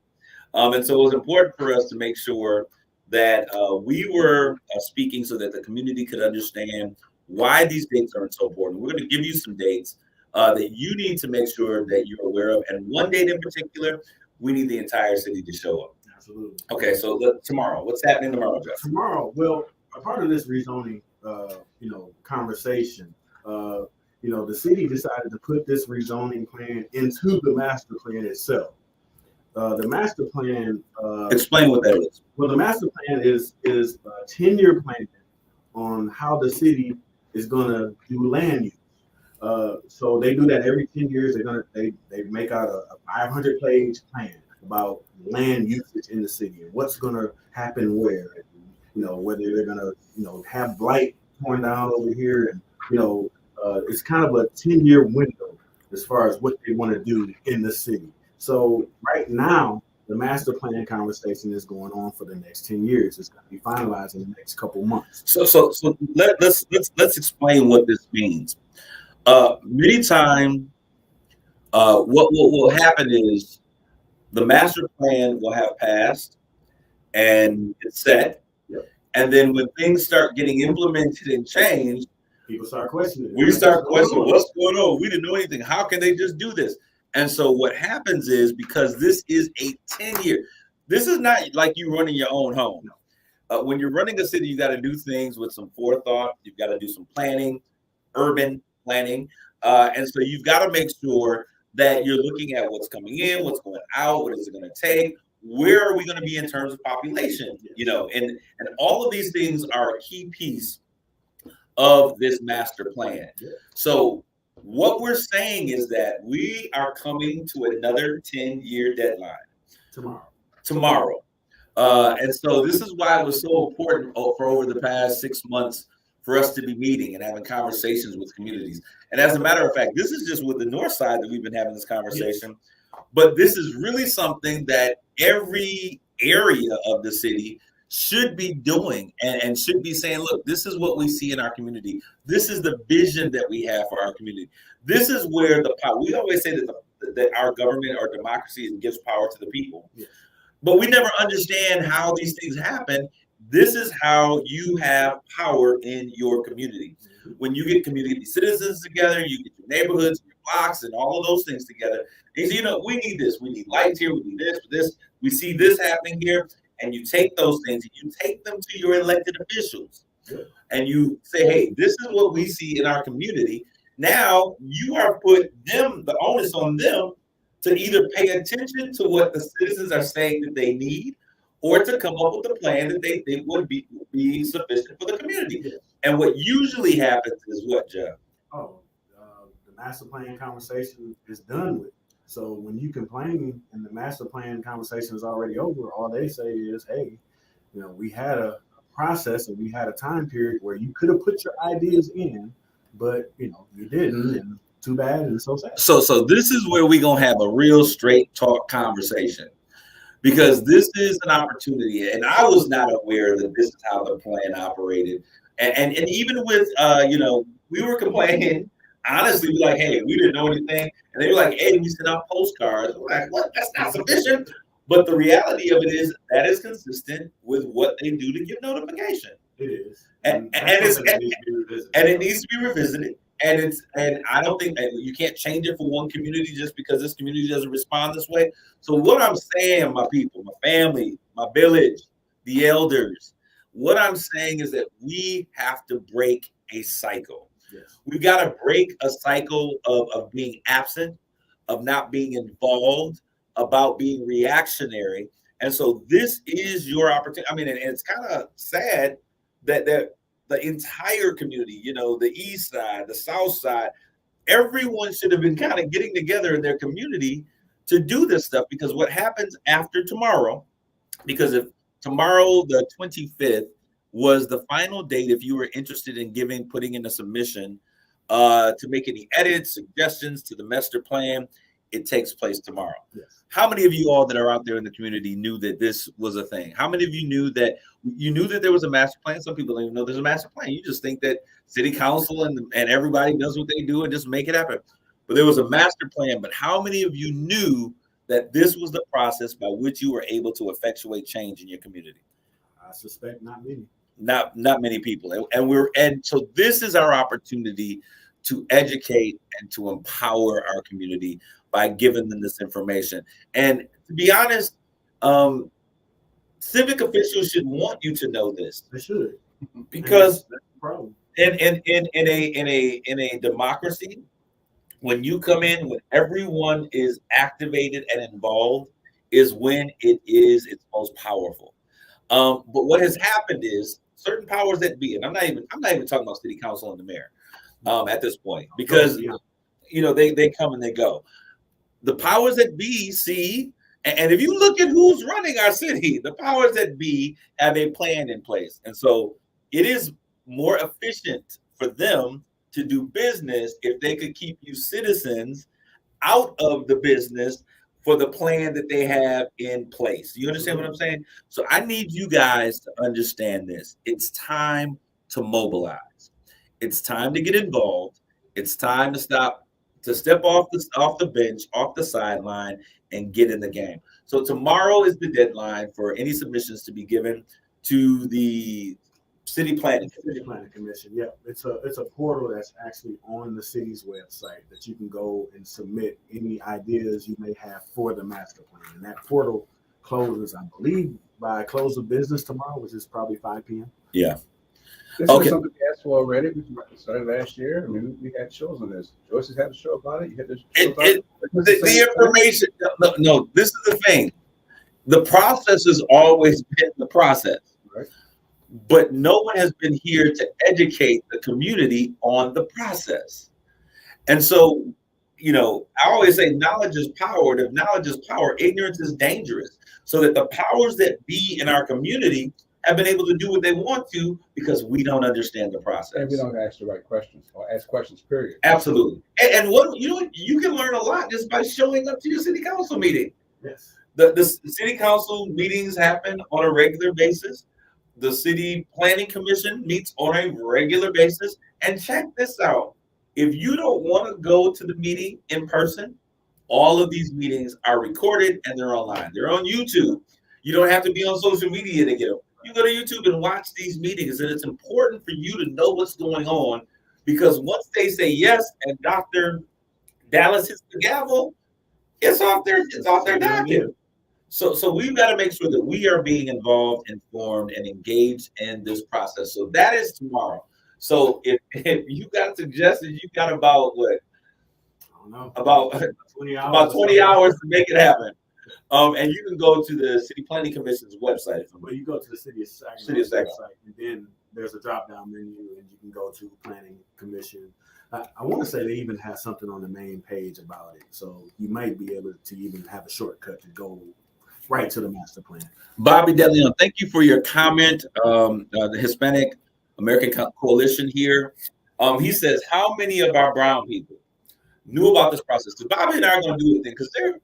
S3: and so it was important for us to make sure that we were speaking so that the community could understand why these dates aren't so important. We're going to give you some dates that you need to make sure that you're aware of, and one date in particular, we need the entire city to show up.
S4: Absolutely.
S3: Okay, so tomorrow, what's happening tomorrow, Jeff?
S4: Tomorrow, well, a part of this rezoning, conversation, the city decided to put this rezoning plan into the master plan itself. The master plan.
S3: Explain what that is.
S4: Well, the master plan is a 10-year plan on how the city is going to do land use. So they do that every 10 years. They make out a 500-page plan about land usage in the city and what's going to happen where, whether they're going to, have blight torn down over here, and it's kind of a 10-year window as far as what they want to do in the city. So right now, the master plan conversation is going on for the next 10 years. It's going to be finalized in the next couple months.
S3: So let's explain what this means. Many times, what will happen is the master plan will have passed and it's set, and then when things start getting implemented and changed,
S4: people start questioning.
S3: We start questioning what's going on. We didn't know anything. How can they just do this? And so what happens is, because this is a 10-year, this is not like you running your own home. When you're running a city, you got to do things with some forethought. You've got to do some planning, urban planning. And so you've got to make sure that you're looking at what's coming in, what's going out, what is it going to take, where are we going to be in terms of population, and all of these things are a key piece of this master plan. So what we're saying is that we are coming to another 10-year deadline tomorrow. And so this is why it was so important for over the past 6 months for us to be meeting and having conversations with communities. And as a matter of fact, this is just with the north side that we've been having this conversation, but this is really something that every area of the city should be doing and should be saying, look, this is what we see in our community. This is the vision that we have for our community. This is where the power, we always say that our government or democracy gives power to the people, but we never understand how these things happen. This is how you have power in your community. When you get community citizens together, you get your neighborhoods, your blocks, and all of those things together. And we need this. We need lights here. We need this. We see this happening here. And you take those things and you take them to your elected officials. And you say, hey, this is what we see in our community. Now you are put the onus on them to either pay attention to what the citizens are saying that they need, or to come up with a plan that they think would be sufficient for the community. And what usually happens is what, Jeff?
S4: The master plan conversation is done with. So when you complain and the master plan conversation is already over, all they say is, hey, we had a process and we had a time period where you could have put your ideas in, but you didn't, and too bad, and so sad.
S3: So this is where we're gonna have a real straight talk conversation, because this is an opportunity, and I was not aware that this is how the plan operated. And even with we were complaining. Honestly, we're like, hey, we didn't know anything. And they were like, hey, we sent out postcards. We're like, what? That's not sufficient. But the reality of it is that is consistent with what they do to give notification.
S4: It is.
S3: And it needs to be revisited. And I don't think you can't change it for one community just because this community doesn't respond this way. So what I'm saying, my people, my family, my village, the elders, what I'm saying is that we have to break a cycle.
S4: Yes.
S3: We've got to break a cycle of being absent, of not being involved, about being reactionary. And so this is your opportunity. I mean, and it's kind of sad that the entire community, the east side, the south side, everyone should have been kind of getting together in their community to do this stuff, because what happens after tomorrow, because if tomorrow, the 25th, was the final date if you were interested in putting in a submission to make any edits, suggestions to the master plan. It takes place tomorrow.
S4: Yes.
S3: How many of you all that are out there in the community knew that this was a thing? How many of you knew that there was a master plan? Some people don't even know there's a master plan. You just think that city council and everybody knows what they do and just make it happen. But there was a master plan. But how many of you knew that this was the process by which you were able to effectuate change in your community?
S4: I suspect not many.
S3: Not many people. And so this is our opportunity to educate and to empower our community by giving them this information. And to be honest, civic officials should want you to know this.
S4: They should,
S3: because
S4: that's the problem.
S3: In a democracy, when you come in, when everyone is activated and involved, is when it is its most powerful. But what has happened is certain powers that be, and I'm not even talking about city council and the mayor at this point, because they come and they go. The powers that be see, and if you look at who's running our city, the powers that be have a plan in place, and so it is more efficient for them to do business if they could keep you citizens out of the business for the plan that they have in place. You understand what I'm saying? So I need you guys to understand this. It's time to mobilize. It's time to get involved. It's time to step off the bench, off the sideline, and get in the game. So tomorrow is the deadline for any submissions to be given to the City Planning
S4: Commission. Yeah, it's a portal that's actually on the city's website that you can go and submit any ideas you may have for the master plan. And that portal closes, I believe, by close of business tomorrow, which is probably 5 p.m.
S3: Yeah.
S2: This is something we asked for already. We started last year. I mean, we had shows on this. Joyce has had a show about it. You had
S3: the information. No, this is the thing. The process has always been the process.
S2: Right.
S3: But no one has been here to educate the community on the process. And so, I always say knowledge is power. And if knowledge is power, ignorance is dangerous. So that the powers that be in our community have been able to do what they want to because we don't understand the process.
S2: And we don't ask the right questions or ask questions, period.
S3: Absolutely. And what you can learn a lot just by showing up to your city council meeting.
S4: Yes.
S3: The city council meetings happen on a regular basis. The city planning commission meets on a regular basis. And check this out. If you don't want to go to the meeting in person, all of these meetings are recorded and they're online. They're on YouTube. You don't have to be on social media to get them. You go to YouTube and watch these meetings, and it's important for you to know what's going on, because once they say yes and Dr. Dallas hits the gavel, it's off their docket. So we've got to make sure that we are being involved, informed, and engaged in this process. So that is tomorrow. So if you got suggestions, you got about what?
S4: I know.
S3: About
S4: 20 hours.
S3: about 20 hours to make it happen. And you can go to the City Planning Commission's website.
S4: Well, you go to the City of Saginaw
S3: Saginaw.
S4: website, and then there's a drop-down menu, and you can go to Planning Commission. I want to say they even have something on the main page about it, so you might be able to even have a shortcut to go right to the master plan.
S3: Bobby DeLeon, thank you for your comment. The Hispanic American Coalition here. He says, how many of our brown people knew about this process? Because Bobby and I are going to do it then, because they're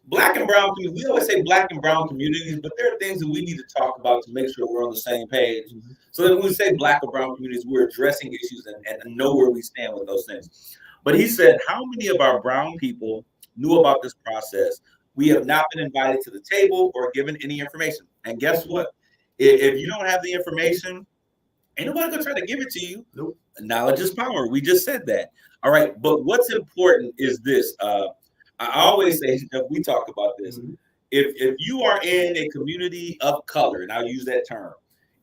S3: Black and brown communities. We always say Black and brown communities, but there are things that we need to talk about to make sure we're on the same page. So that when we say Black or brown communities, we're addressing issues and know where we stand with those things. But he said, how many of our brown people knew about this process? We have not been invited to the table or given any information. And guess what? If you don't have the information, ain't nobody gonna try to give it to you.
S4: Nope.
S3: Knowledge is power. We just said that. All right. But what's important is this. I always say, we talk about this. If you are in a community of color, and I'll use that term,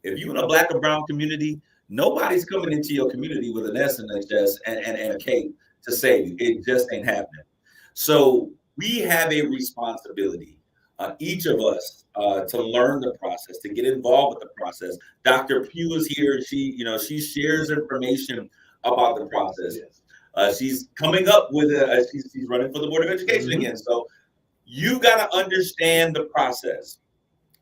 S3: if you're in a Black or brown community, nobody's coming into your community with an S and a chest and a K to save you. It just ain't happening. So we have a responsibility, each of us, to learn the process, to get involved with the process. Dr. Pugh is here. She shares information about the process.
S4: Yes.
S3: She's coming up with she's running for the Board of Education again. So you got to understand the process.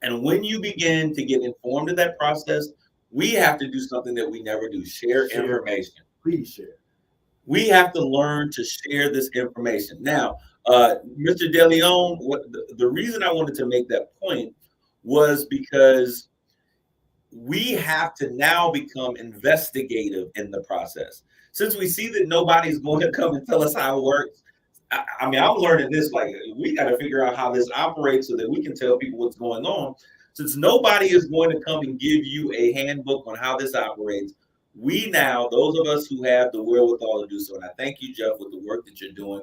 S3: And when you begin to get informed of that process, we have to do something that we never do, share information.
S4: Please share.
S3: We have to learn to share this information. Now, Mr. DeLeon, the reason I wanted to make that point was because we have to now become investigative in the process. Since we see that nobody's going to come and tell us how it works, I mean, I'm learning this, like, we got to figure out how this operates so that we can tell people what's going on. Since nobody is going to come and give you a handbook on how this operates, we now, those of us who have the wherewithal to do so, and I thank you, Jeff, with the work that you're doing,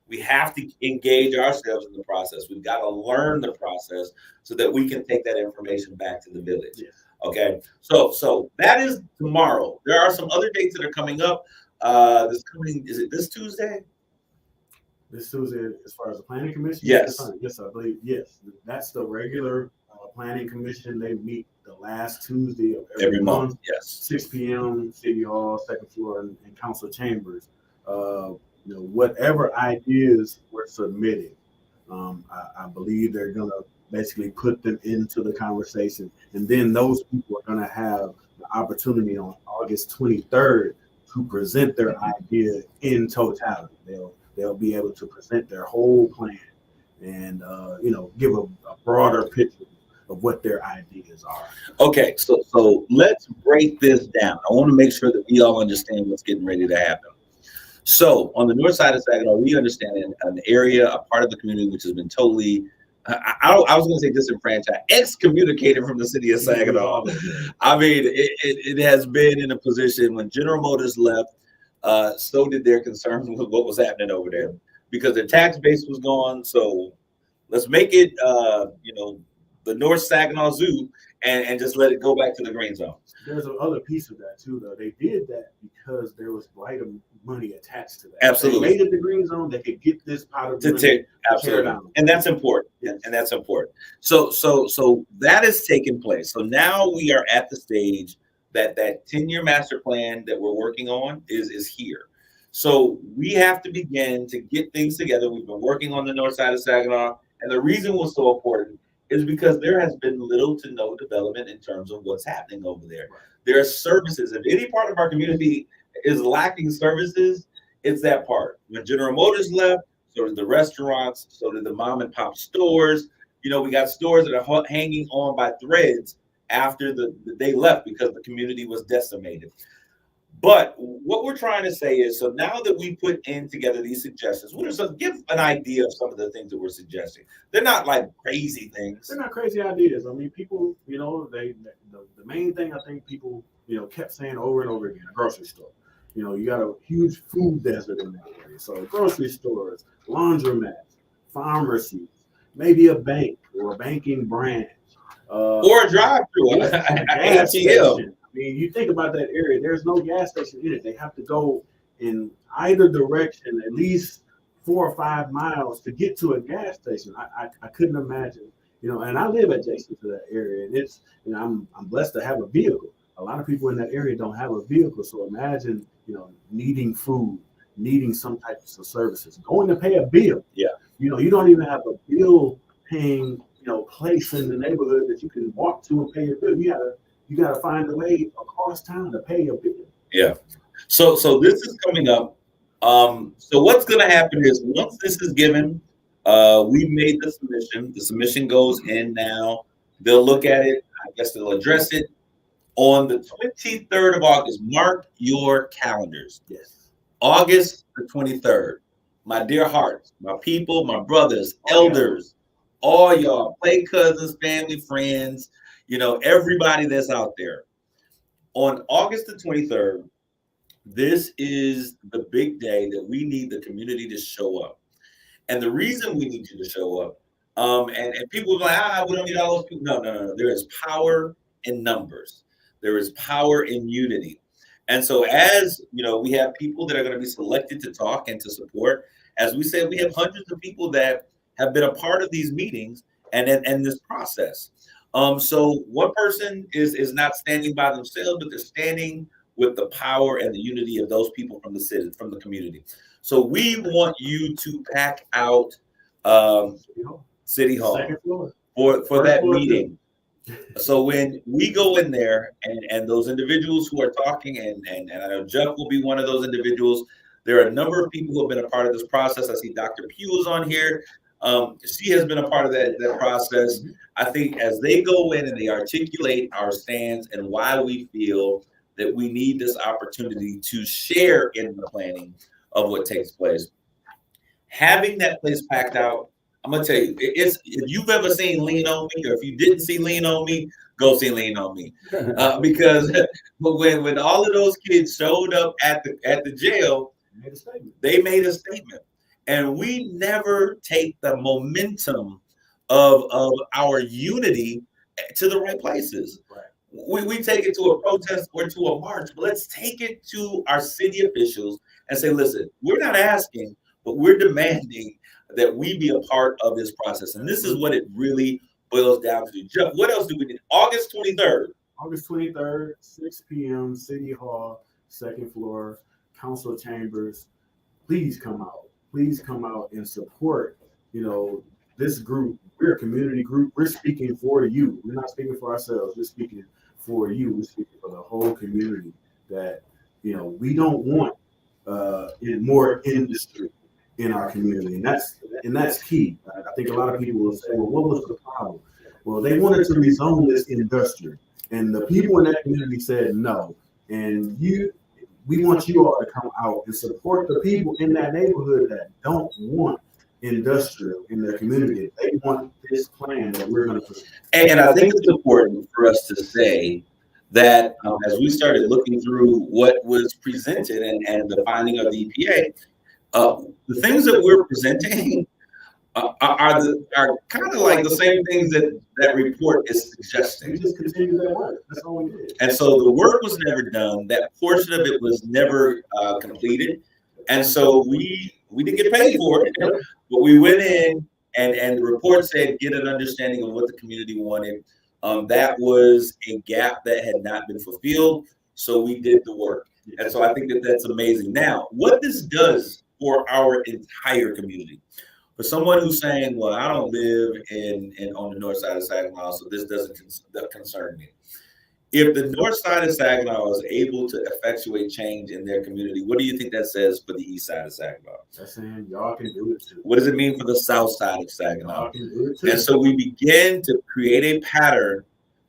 S3: we have to engage ourselves in the process. We've got to learn the process so that we can take that information back to the village.
S4: Yes.
S3: Okay, so that is tomorrow. There are some other dates that are coming up. Is it this Tuesday?
S4: This Tuesday, as far as the Planning Commission?
S3: Yes.
S4: Yes, I believe, yes. That's the regular Planning Commission. They meet the last Tuesday of every month.
S3: Yes.
S4: 6 p.m., City Hall, second floor, and council chambers. Whatever ideas were submitted, I believe they're going to basically put them into the conversation. And then those people are going to have the opportunity on August 23rd to present their idea in totality. They'll be able to present their whole plan and give a broader picture of what their ideas are. Okay, so let's break this down. I want to make sure that we all understand what's getting ready to happen. So on the north side of Saginaw, we understand an area, a part of the community which has been totally, I was going to say disenfranchised, excommunicated from the city of Saginaw. I mean, it has been in a position when General Motors left, so did their concerns with what was happening over there because their tax base was gone. So let's make it, the North Saginaw Zoo and just let it go back to the green zone. There's another piece of that too, though. They did that because there was blight money attached to that. Absolutely. They made it the green zone. They could get this pot of money absolutely down. And that's important. Yes. And that's important. So that is taking place. So now we are at the stage that 10-year master plan that we're working on is here. So we have to begin to get things together. We've been working on the north side of Saginaw, and the reason was so important is because there has been little to no development in terms of what's happening over there. There are services. If any part of our community is lacking services, it's that part. When General Motors left, so did the restaurants, so did the mom and pop stores. We got stores that are hanging on by threads after they left because the community was decimated. But what we're trying to say is, so now that we put in together these suggestions, give an idea of some of the things that we're suggesting. They're not like crazy things. They're not crazy ideas. I mean, people, the main thing I think people, kept saying over and over again, a grocery store. You got a huge food desert in that area. So grocery stores, laundromats, pharmacies, maybe a bank or a banking branch. Or a drive-through. Gas station. I mean, you think about that area, there's no gas station in it. They have to go in either direction at least 4 or 5 miles to get to a gas station. I couldn't imagine, and I live adjacent to that area, and it's, I'm blessed to have a vehicle. A lot of people in that area don't have a vehicle, so imagine, needing food, needing some types of services, going to pay a bill.
S3: Yeah.
S4: You don't even have a bill paying, place in the neighborhood that you can walk to and pay your bill. You gotta find a way across town to pay your bill.
S3: Yeah. So this is coming up. So what's going to happen is once this is given, we made the submission. The submission goes in now. They'll look at it. I guess they'll address it on the 23rd of August. Mark your calendars.
S4: Yes.
S3: August the 23rd. My dear hearts, my people, my brothers, elders, all y'all, play cousins, family, friends, everybody that's out there. On August the 23rd, this is the big day that we need the community to show up. And the reason we need you to show up, and people are like, we don't need all those people. No. There is power in numbers. There is power in unity. And so as, we have people that are going to be selected to talk and to support. As we said, we have hundreds of people that have been a part of these meetings and this process. So one person is not standing by themselves, but they're standing with the power and the unity of those people from the city, from the community. So we want you to pack out City Hall for that meeting. So when we go in there and those individuals who are talking, and I know Jeff will be one of those individuals. There are a number of people who have been a part of this process. I see Dr. Pugh is on here. She has been a part of that process. I think as they go in and they articulate our stance and why we feel that we need this opportunity to share in the planning of what takes place. Having that place packed out, I'm gonna tell you, if you've ever seen Lean on Me, or if you didn't see Lean on Me, go see Lean on Me, because when all of those kids showed up at the jail, they made a statement, and we never take the momentum of our unity to the right places. Right. We take it to a protest or to a march, but let's take it to our city officials and say, listen, we're not asking, but we're demanding that we be a part of this process. And this is what it really boils down to. Jeff, what else do we need? August 23rd.
S4: August 23rd, 6 p.m., City Hall, second floor, council chambers. Please come out. Please come out and support, this group. We're a community group. We're speaking for you. We're not speaking for ourselves. We're speaking for you. We're speaking for the whole community that, we don't want more industry in our community. And that's key. I think a lot of people will say, well, what was the problem? Well, they wanted to rezone this industrial. And the people in that community said no. And we want you all to come out and support the people in that neighborhood that don't want industrial in their community. They want this plan that we're going to present.
S3: And I think it's important for us to say that as we started looking through what was presented and the finding of the EPA, the things that we're presenting are kind of like the same things that report is suggesting.
S4: We just continue that work. That's all we did.
S3: And so the work was never done. That portion of it was never completed. And so we didn't get paid for it, but we went in and the report said, get an understanding of what the community wanted. That was a gap that had not been fulfilled. So we did the work. And so I think that's amazing. Now, what this does for our entire community, for someone who's saying, well, I don't live on the north side of Saginaw, so this doesn't concern me. If the north side of Saginaw is able to effectuate change in their community, what do you think that says for the east side of Saginaw?
S4: That's saying y'all can do it too.
S3: What does it mean for the south side of Saginaw?
S4: Y'all can do it too.
S3: And so we begin to create a pattern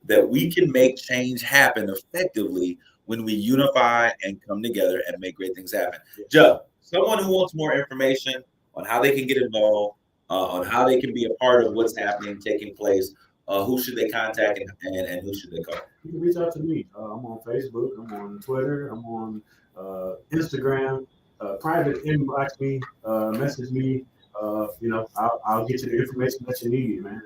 S3: that we can make change happen effectively when we unify and come together and make great things happen. Joe, someone who wants more information on how they can get involved, on how they can be a part of what's happening, taking place, who should they contact and who should they call?
S4: You can reach out to me. I'm on Facebook. I'm on Twitter. I'm on Instagram. Private inbox me, message me. I'll get you the information that you need, man.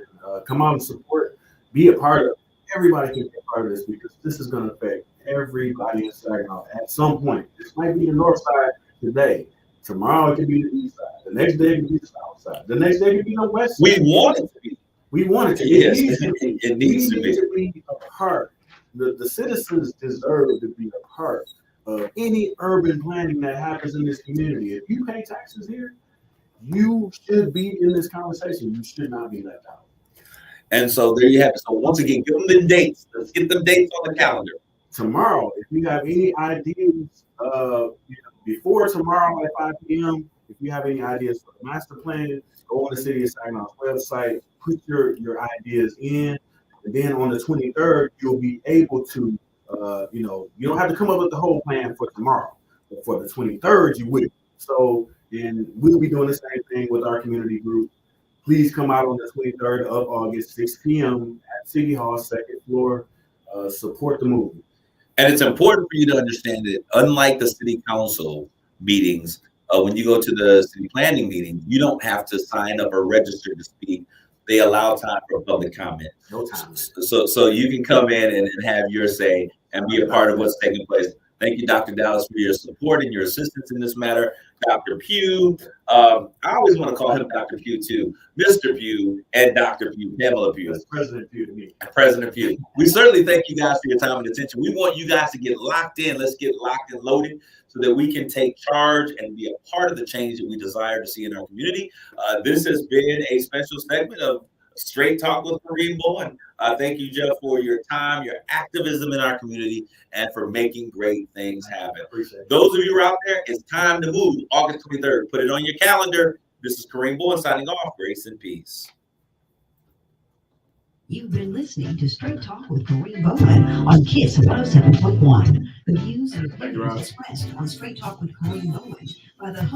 S4: Come out and support. Be a part of it. Everybody can be a part of this because this is going to affect everybody in Saginaw at some point. This might be the north side today. Tomorrow it could be the east side. The next day it could be the south side. The next day it could be the west
S3: We
S4: side.
S3: want it to be.
S4: We want it to.
S3: Yes,
S4: It needs to be a part. The citizens deserve to be a part of any urban planning that happens in this community. If you pay taxes here, you should be in this conversation. You should not be left out.
S3: And so there you have it. So once again, give them the dates. Let's get the dates on the calendar.
S4: Tomorrow, if you have any ideas, before tomorrow at 5 p.m., if you have any ideas for the master plan, go on the City of Saginaw's website, put your ideas in, and then on the 23rd, you'll be able to, you don't have to come up with the whole plan for tomorrow, but for the 23rd, you will. So, and we'll be doing the same thing with our community group. Please come out on the 23rd of August, 6 p.m. at City Hall, second floor. Support the movement.
S3: And it's important for you to understand that unlike the city council meetings, when you go to the city planning meeting, you don't have to sign up or register to speak. They allow time for public comment.
S4: No time.
S3: So you can come in and have your say and be a part of what's taking place. Thank you, Dr. Dallas, for your support and your assistance in this matter. Dr. Pugh, I always want to call him Dr. Pugh too. Mr. Pugh and Dr. Pugh, Pamela Pugh.
S4: That's President Pugh to me.
S3: President Pugh. We certainly thank you guys for your time and attention. We want you guys to get locked in. Let's get locked and loaded so that we can take charge and be a part of the change that we desire to see in our community. This has been a special segment of Straight Talk with Kareem Bowen. Thank you, Jeff, for your time, your activism in our community, and for making great things happen. Those of you who are out there, it's time to move. August 23rd. Put it on your calendar. This is Kareem Bowen signing off. Grace and peace.
S10: You've been listening to Straight Talk with Kareem Bowen on KISS 107.1. The views and opinions expressed on Straight Talk with Kareem Bowen by the host